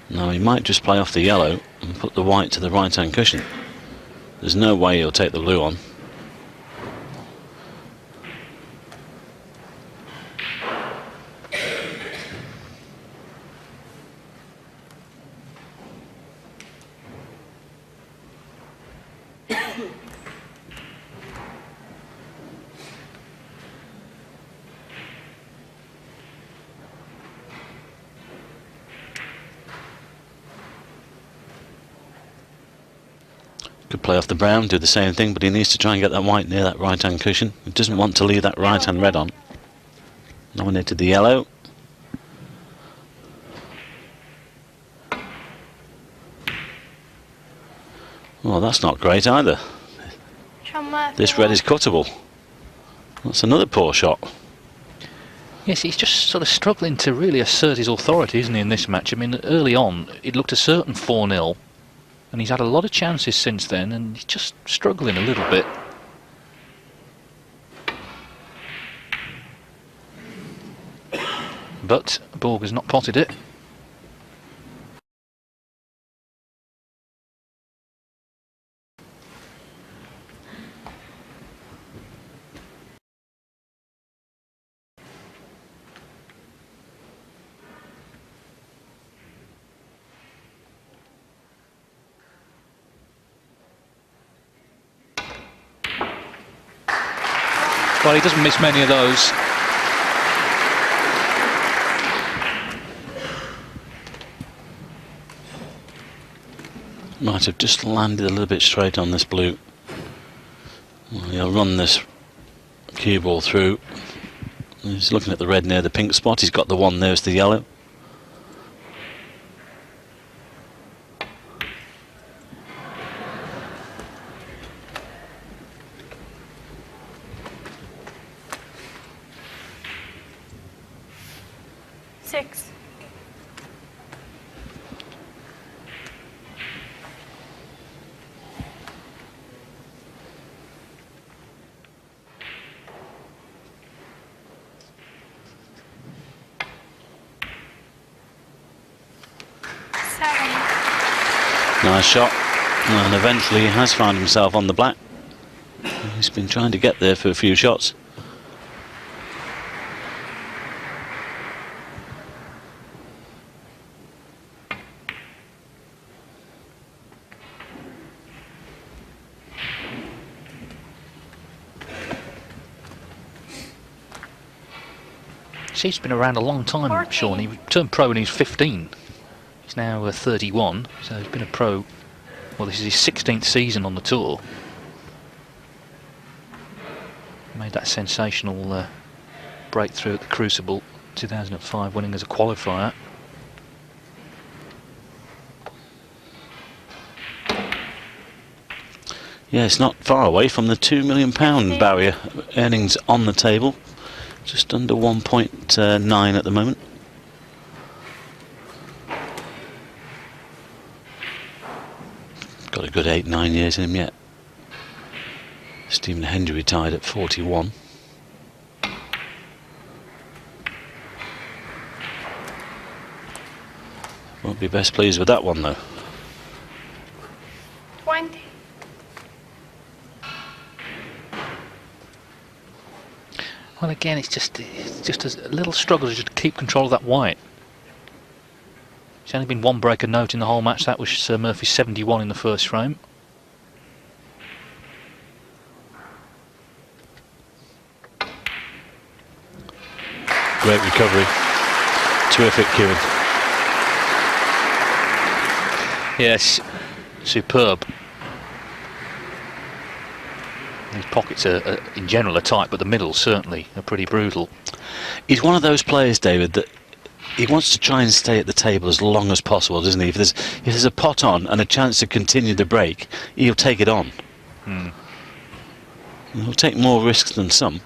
Now he might just play off the yellow and put the white to the right-hand cushion. There's no way he'll take the blue on. Could play off the brown, do the same thing, but he needs to try and get that white near that right-hand cushion. He doesn't want to leave that right-hand red on. Nominated the yellow. Well, that's not great either. Shaun, This red is cuttable. That's another poor shot. Yes, he's just sort of struggling to really assert his authority, isn't he, in this match? I mean, early on, it looked a certain 4-0, and he's had a lot of chances since then, and he's just struggling a little bit. But Borg has not potted it. Well, he doesn't miss many of those. Might have just landed a little bit straight on this blue. Well, he'll run this cue ball through. He's looking at the red near the pink spot. He's got the one nearest the yellow. 6. Nice shot, and eventually he has found himself on the black. He's been trying to get there for a few shots. He's been around a long time, 14. Shaun. He turned pro when he was 15. He's now 31, so he's been a pro. Well, this is his 16th season on the tour. Made that sensational breakthrough at the Crucible 2005, winning as a qualifier. Yeah, it's not far away from the £2 million barrier. Earnings on the table, just under 1.9 at the moment. Got a good 8-9 years in him yet. Stephen Hendry retired at 41. Won't be best pleased with that one though. 20. Well, again, it's just a little struggle to just keep control of that white. There's only been one break of note in the whole match. That was Sir Murphy's 71 in the first frame. Great recovery. Terrific cueing. Yes, superb. His pockets are in general are tight, but the middle certainly are pretty brutal. He's one of those players, David, that he wants to try and stay at the table as long as possible, doesn't he? If there's a pot on and a chance to continue the break, he'll take it on. He'll take more risks than some.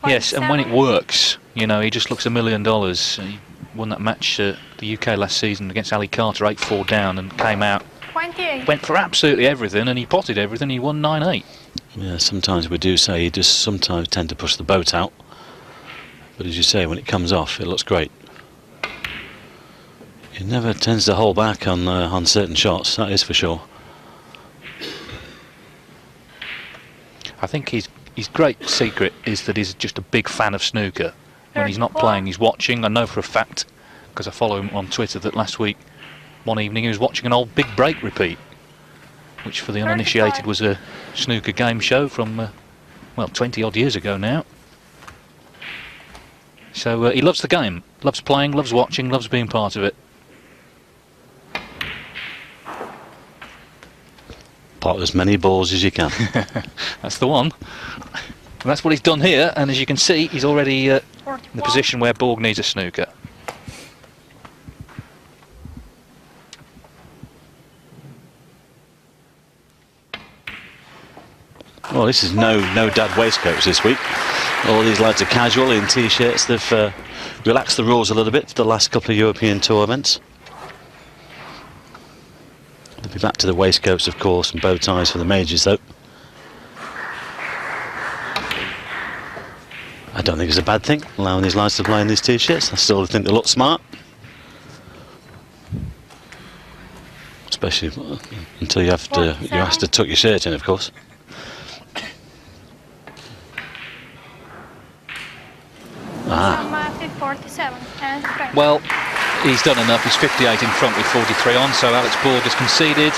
Yes, and when it works, you know, he just looks $1 million. He won that match at the UK last season against Ali Carter, 8-4 down, and came out, 28. went for absolutely everything, and he potted everything. He won 9-8. Yeah, sometimes we do say he just sometimes tend to push the boat out. But as you say, when it comes off, it looks great. He never tends to hold back on certain shots, that is for sure. I think his great secret is that he's just a big fan of snooker. When he's not playing, he's watching. I know for a fact, because I follow him on Twitter, that last week, one evening, he was watching an old Big Break repeat, which for the uninitiated was a snooker game show from, well, 20 odd years ago now. So he loves the game, loves playing, loves watching, loves being part of it. Pot as many balls as you can. That's the one. And that's what he's done here, and as you can see, he's already in the position where Borg needs a snooker. Well, this is no dad waistcoats this week. All these lads are casual in t-shirts. They've relaxed the rules a little bit for the last couple of European Tour events. They'll be back to the waistcoats, of course, and bow ties for the majors, though. I don't think it's a bad thing, allowing these lads to play in these t-shirts. I still think they look smart. Especially until you're asked to tuck your shirt in, of course. Some 47. And straight. Well, he's done enough. He's 58 in front with 43 on, so Alex Borg has conceded.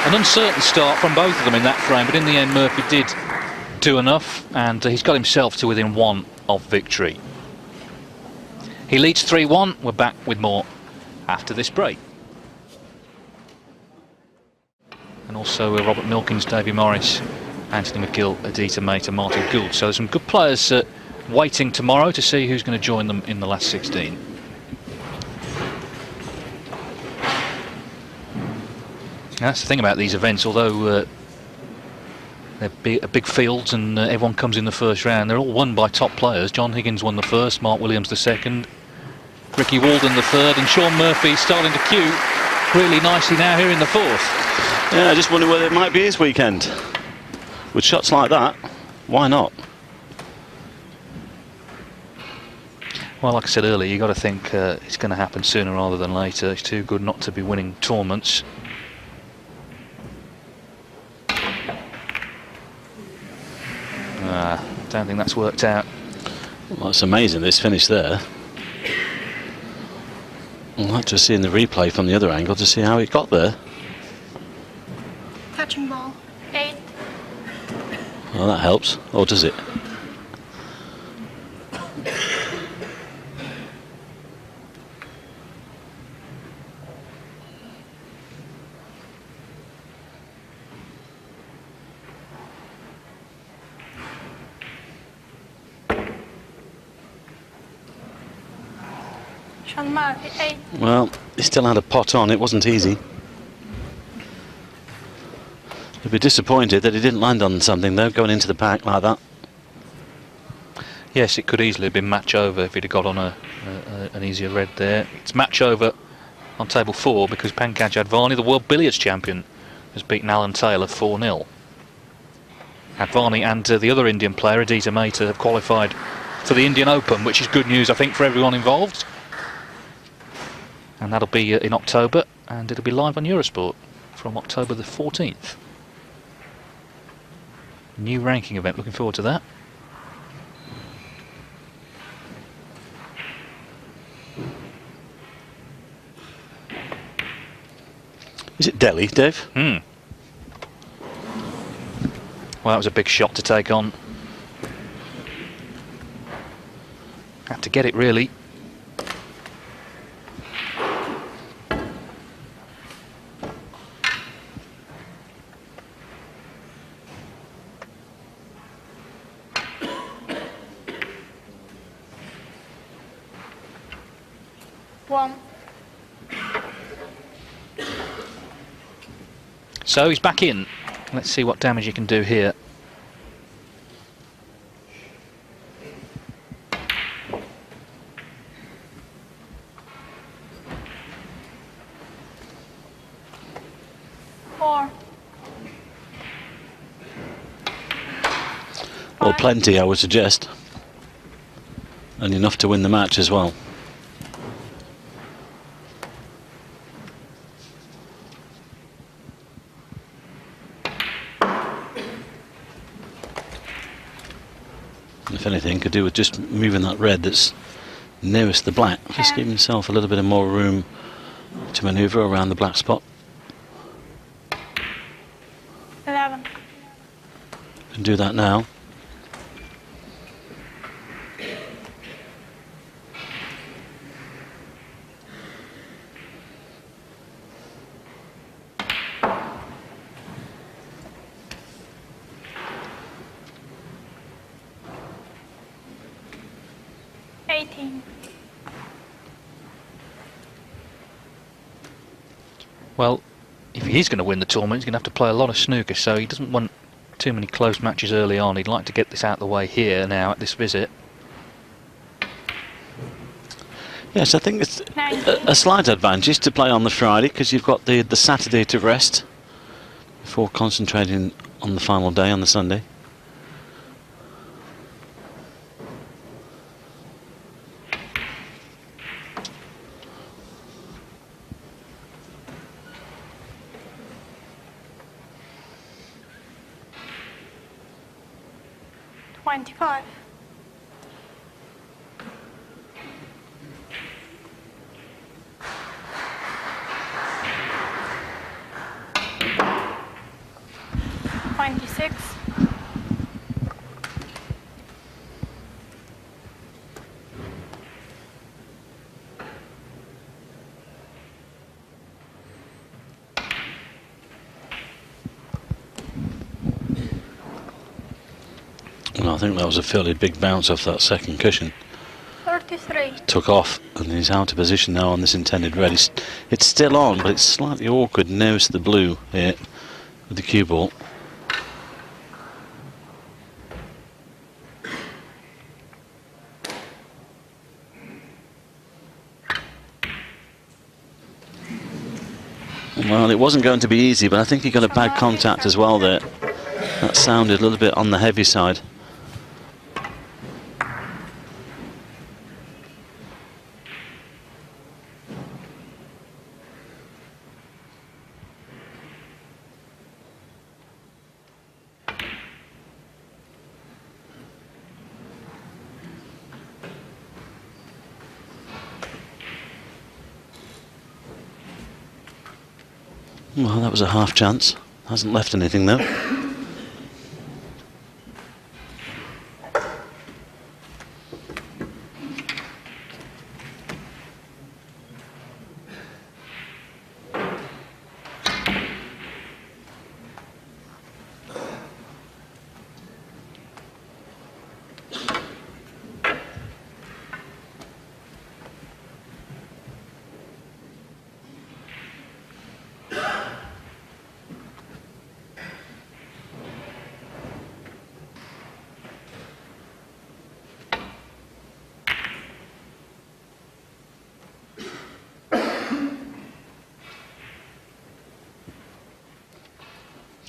An uncertain start from both of them in that frame, but in the end Murphy did do enough, and he's got himself to within one of victory. He leads 3-1. We're back with more after this break. And also Robert Milkins, Davy Morris, Anthony McGill, Adita Mata, Martin Gould. So there's some good players waiting tomorrow to see who's going to join them in the last 16. That's the thing about these events, although They're big fields, and everyone comes in the first round. They're all won by top players. John Higgins won the first, Mark Williams the second, Ricky Walden the third, and Shaun Murphy starting to cue really nicely now here in the fourth. Yeah, I just wonder whether it might be his weekend. With shots like that, why not? Well, like I said earlier, you've got to think it's going to happen sooner rather than later. He's too good not to be winning tournaments. Don't think that's worked out. Well, it's amazing this finish there. I'd like to see in the replay from the other angle to see how it got there. Touching ball. 8. Well, that helps. Or does it? Shaun Murphy, 8. Well, he still had a pot on. It wasn't easy. He'd be disappointed that he didn't land on something though, going into the pack like that. Yes, it could easily have been match over if he'd have got on an easier red there. It's match over on table 4 because Pankaj Advani, the world billiards champion, has beaten Alan Taylor 4-0. Advani and the other Indian player, Aditya Mehta, have qualified for the Indian Open, which is good news, I think, for everyone involved. And that'll be in October, and it'll be live on Eurosport from October the 14th. New ranking event, looking forward to that. Is it Delhi, Dave? Well, that was a big shot to take on. Had to get it, really. So he's back in. Let's see what damage he can do here. Well, plenty, I would suggest. And enough to win the match as well. If anything, could do with just moving that red that's nearest the black. Just give himself a little bit of more room to manoeuvre around the black spot. 11. Can do that now. Well, if he is going to win the tournament, he's going to have to play a lot of snooker, so he doesn't want too many close matches early on. He'd like to get this out of the way here now at this visit. Yes, I think it's a slight advantage to play on the Friday because you've got the Saturday to rest before concentrating on the final day on the Sunday. Well, I think that was a fairly big bounce off that second cushion. 33. Took off and he's out of position now on this intended red. It's still on, but it's slightly awkward nearest the blue here with the cue ball. Well, it wasn't going to be easy, but I think he got a bad contact as well there. That sounded a little bit on the heavy side. Well, that was a half chance. Hasn't left anything though.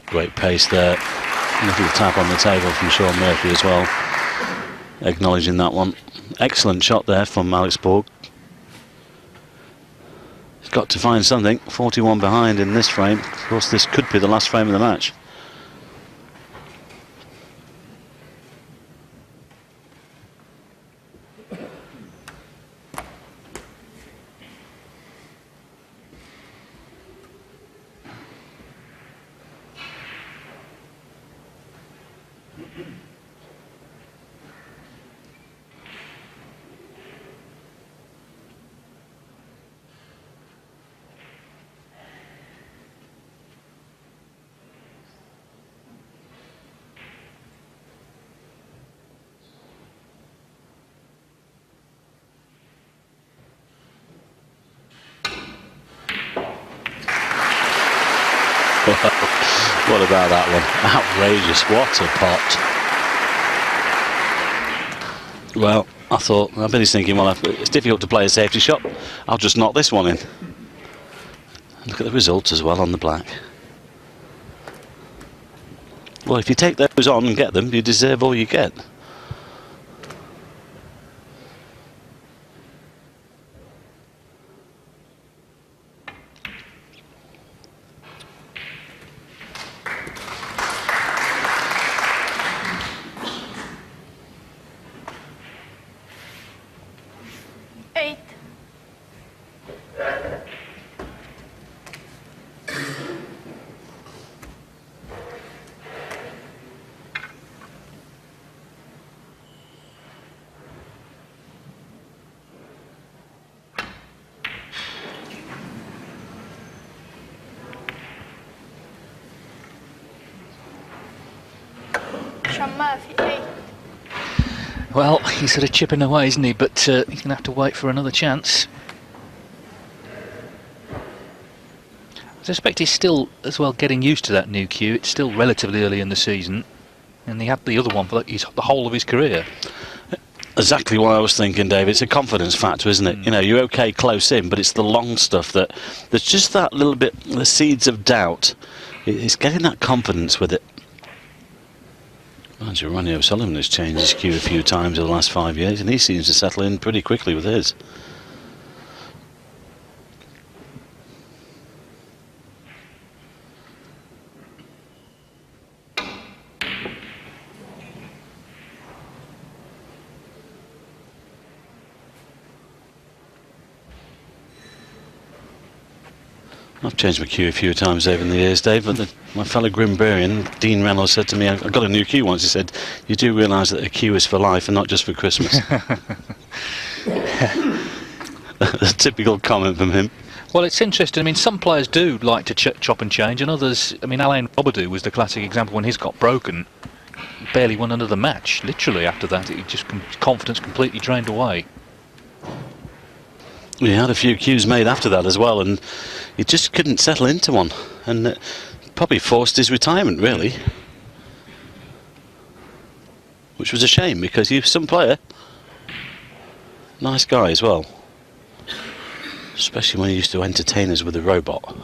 Great pace there. A little tap on the table from Shaun Murphy as well, acknowledging that one. Excellent shot there from Alex Borg. He's got to find something. 41 behind in this frame. Of course, this could be the last frame of the match. What about that one? Outrageous, what a pot. Well, I bet he's thinking, well, it's difficult to play a safety shot. I'll just knock this one in. Look at the results as well on the black. Well, if you take those on and get them, you deserve all you get. Shaun Murphy, 8. Well, he's sort of chipping away, isn't he? But he's going to have to wait for another chance. I suspect he's still, as well, getting used to that new cue. It's still relatively early in the season, and he had the other one for the whole of his career. Exactly what I was thinking, Dave. It's a confidence factor, isn't it? You know, you're okay close in, but it's the long stuff that there's just that little bit, the seeds of doubt. It's getting that confidence with it. Ronnie O'Sullivan has changed his cue a few times in the last 5 years, and he seems to settle in pretty quickly with his. I've changed my cue a few times over the years, Dave, but my fellow Grimburian, Dean Reynolds, said to me, I got a new cue once. He said, you do realise that a cue is for life and not just for Christmas. A typical comment from him. Well, it's interesting. I mean, some players do like to chop and change, and others, I mean, Alain Robidoux was the classic example. When his got broken, he barely won another match. Literally after that, he just confidence completely drained away. He had a few cues made after that as well, and he just couldn't settle into one, and probably forced his retirement, really. Which was a shame, because he was some player. Nice guy as well. Especially when he used to entertain us with a robot.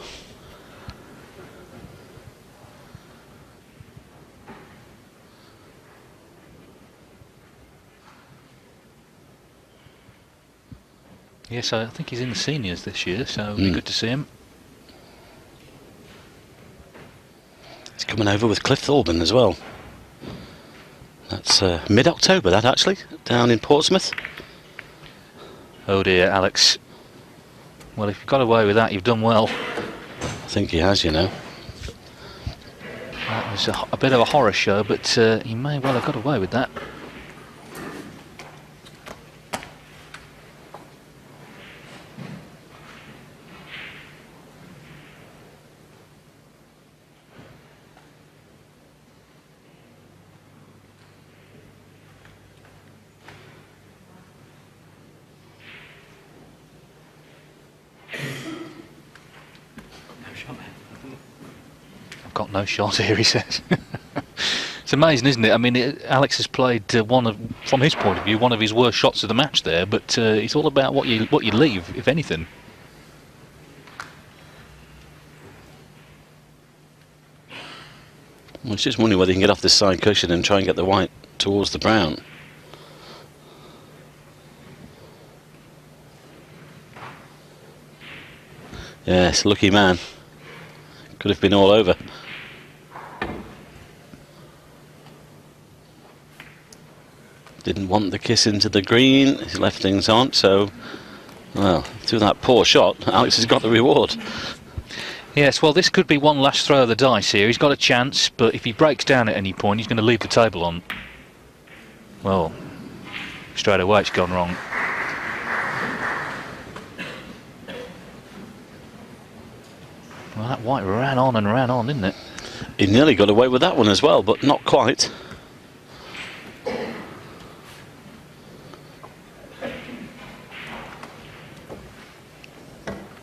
Yes, I think he's in the seniors this year, so it'll be good to see him. He's coming over with Cliff Thorburn as well. That's mid-October, that actually, down in Portsmouth. Oh dear, Alex. Well, if you've got away with that, you've done well. I think he has, you know. That was a bit of a horror show, but he may well have got away with that. I've got no shot here, he says. It's amazing, isn't it? I mean, Alex has played from his point of view, one of his worst shots of the match there, but it's all about what you leave, if anything. Well, it's just wondering whether you can get off this side cushion and try and get the white towards the brown. Yes, lucky man. Could have been all over. Didn't want the kiss into the green. He left things on, so, well, through that poor shot, Alex has got the reward. Yes, well, this could be one last throw of the dice here. He's got a chance, but if he breaks down at any point, he's going to leave the table on. Well, straight away it's gone wrong. Well, that white ran on, didn't it? He nearly got away with that one as well, but not quite.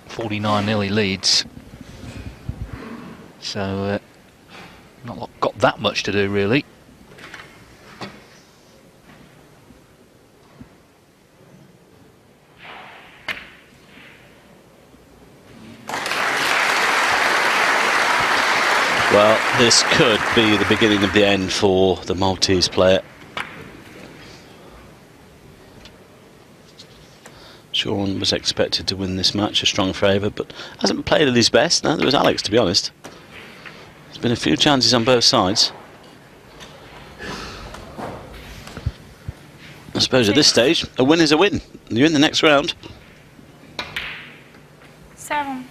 .49 nearly leads. So, not got that much to do, really. Well, this could be the beginning of the end for the Maltese player. Shaun was expected to win this match, a strong favourite, but hasn't played at his best. No, there was Alex, to be honest. There's been a few chances on both sides. I suppose at this stage, a win is a win. You're in the next round. 7.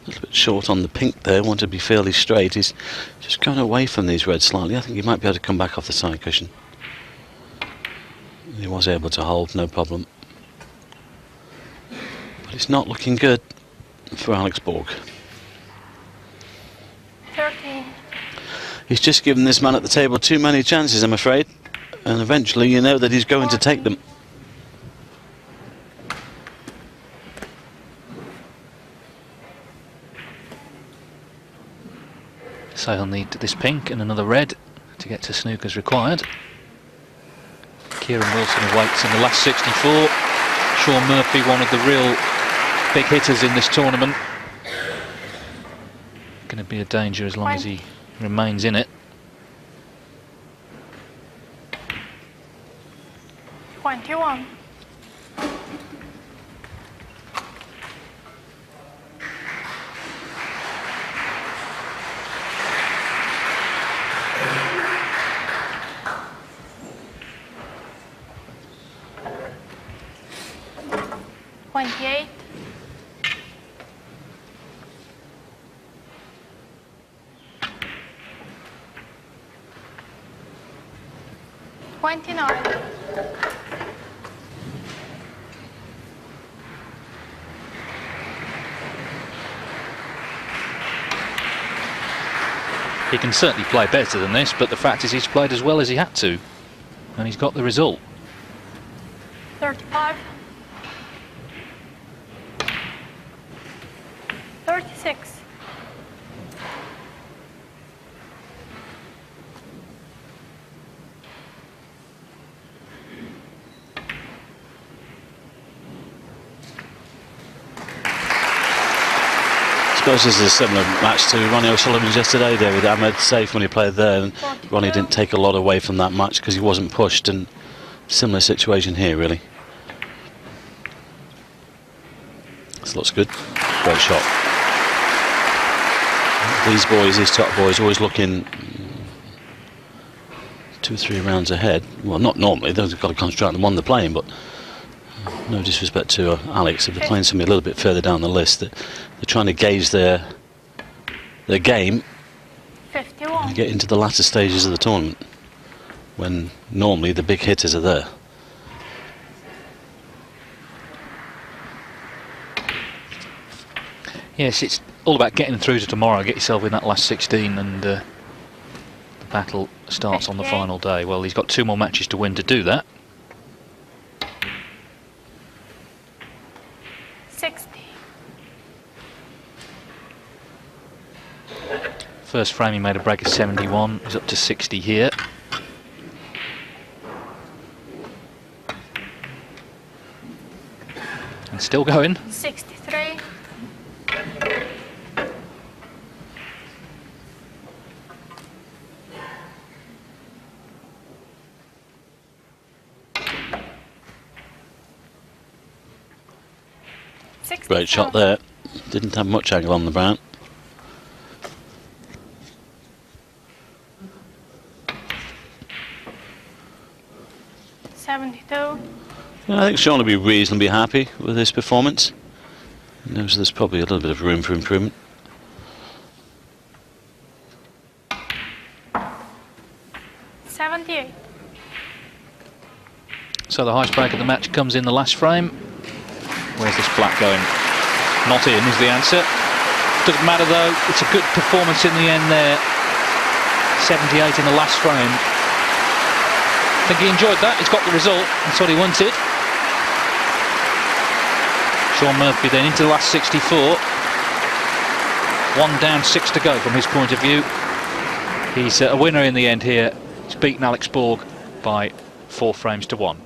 A little bit short on the pink there, want to be fairly straight. He's just going away from these reds slightly. I think he might be able to come back off the side cushion. He was able to hold, no problem. But it's not looking good for Alex Borg. 13. He's just given this man at the table too many chances, I'm afraid. And eventually you know that he's going to take them. So he'll need this pink and another red to get to snooker's required. Kieran Wilson awaits in the last 64. Shaun Murphy, one of the real big hitters in this tournament. Going to be a danger as long as he remains in it. 21. $28. 29. He can certainly play better than this, but the fact is he's played as well as he had to, and he's got the result. 35. 36. suppose this is a similar match to Ronnie O'Sullivan's yesterday. David Ahmed safe when he played there, and Ronnie didn't take a lot away from that match because he wasn't pushed, and similar situation here really. This looks good. Great shot. These boys, these top boys, always looking 2 or 3 rounds ahead. Well, not normally, they've got to concentrate on the one they're playing, but no disrespect to Alex, if they're playing somebody a little bit further down the list, they're trying to gauge their game 51. and get into the latter stages of the tournament when normally the big hitters are there. Yes, it's all about getting through to tomorrow, get yourself in that last 16, and the battle starts on the final day. Well, he's got 2 more matches to win to do that. 60. First frame he made a break of 71, he's up to 60 here. And still going. 63. Great shot there. Didn't have much angle on the brown. $72. Yeah, I think Shaun will be reasonably happy with this performance. He knows there's probably a little bit of room for improvement. $78. So the highest break of the match comes in the last frame. Where's this flat going? Not in is the answer. Doesn't matter though, it's a good performance in the end there. 78 in the last frame. I think he enjoyed that, he's got the result, that's what he wanted. Shaun Murphy then into the last 64. 1 down, 6 to go from his point of view. He's a winner in the end here. He's beaten Alex Borg by 4 frames to 1.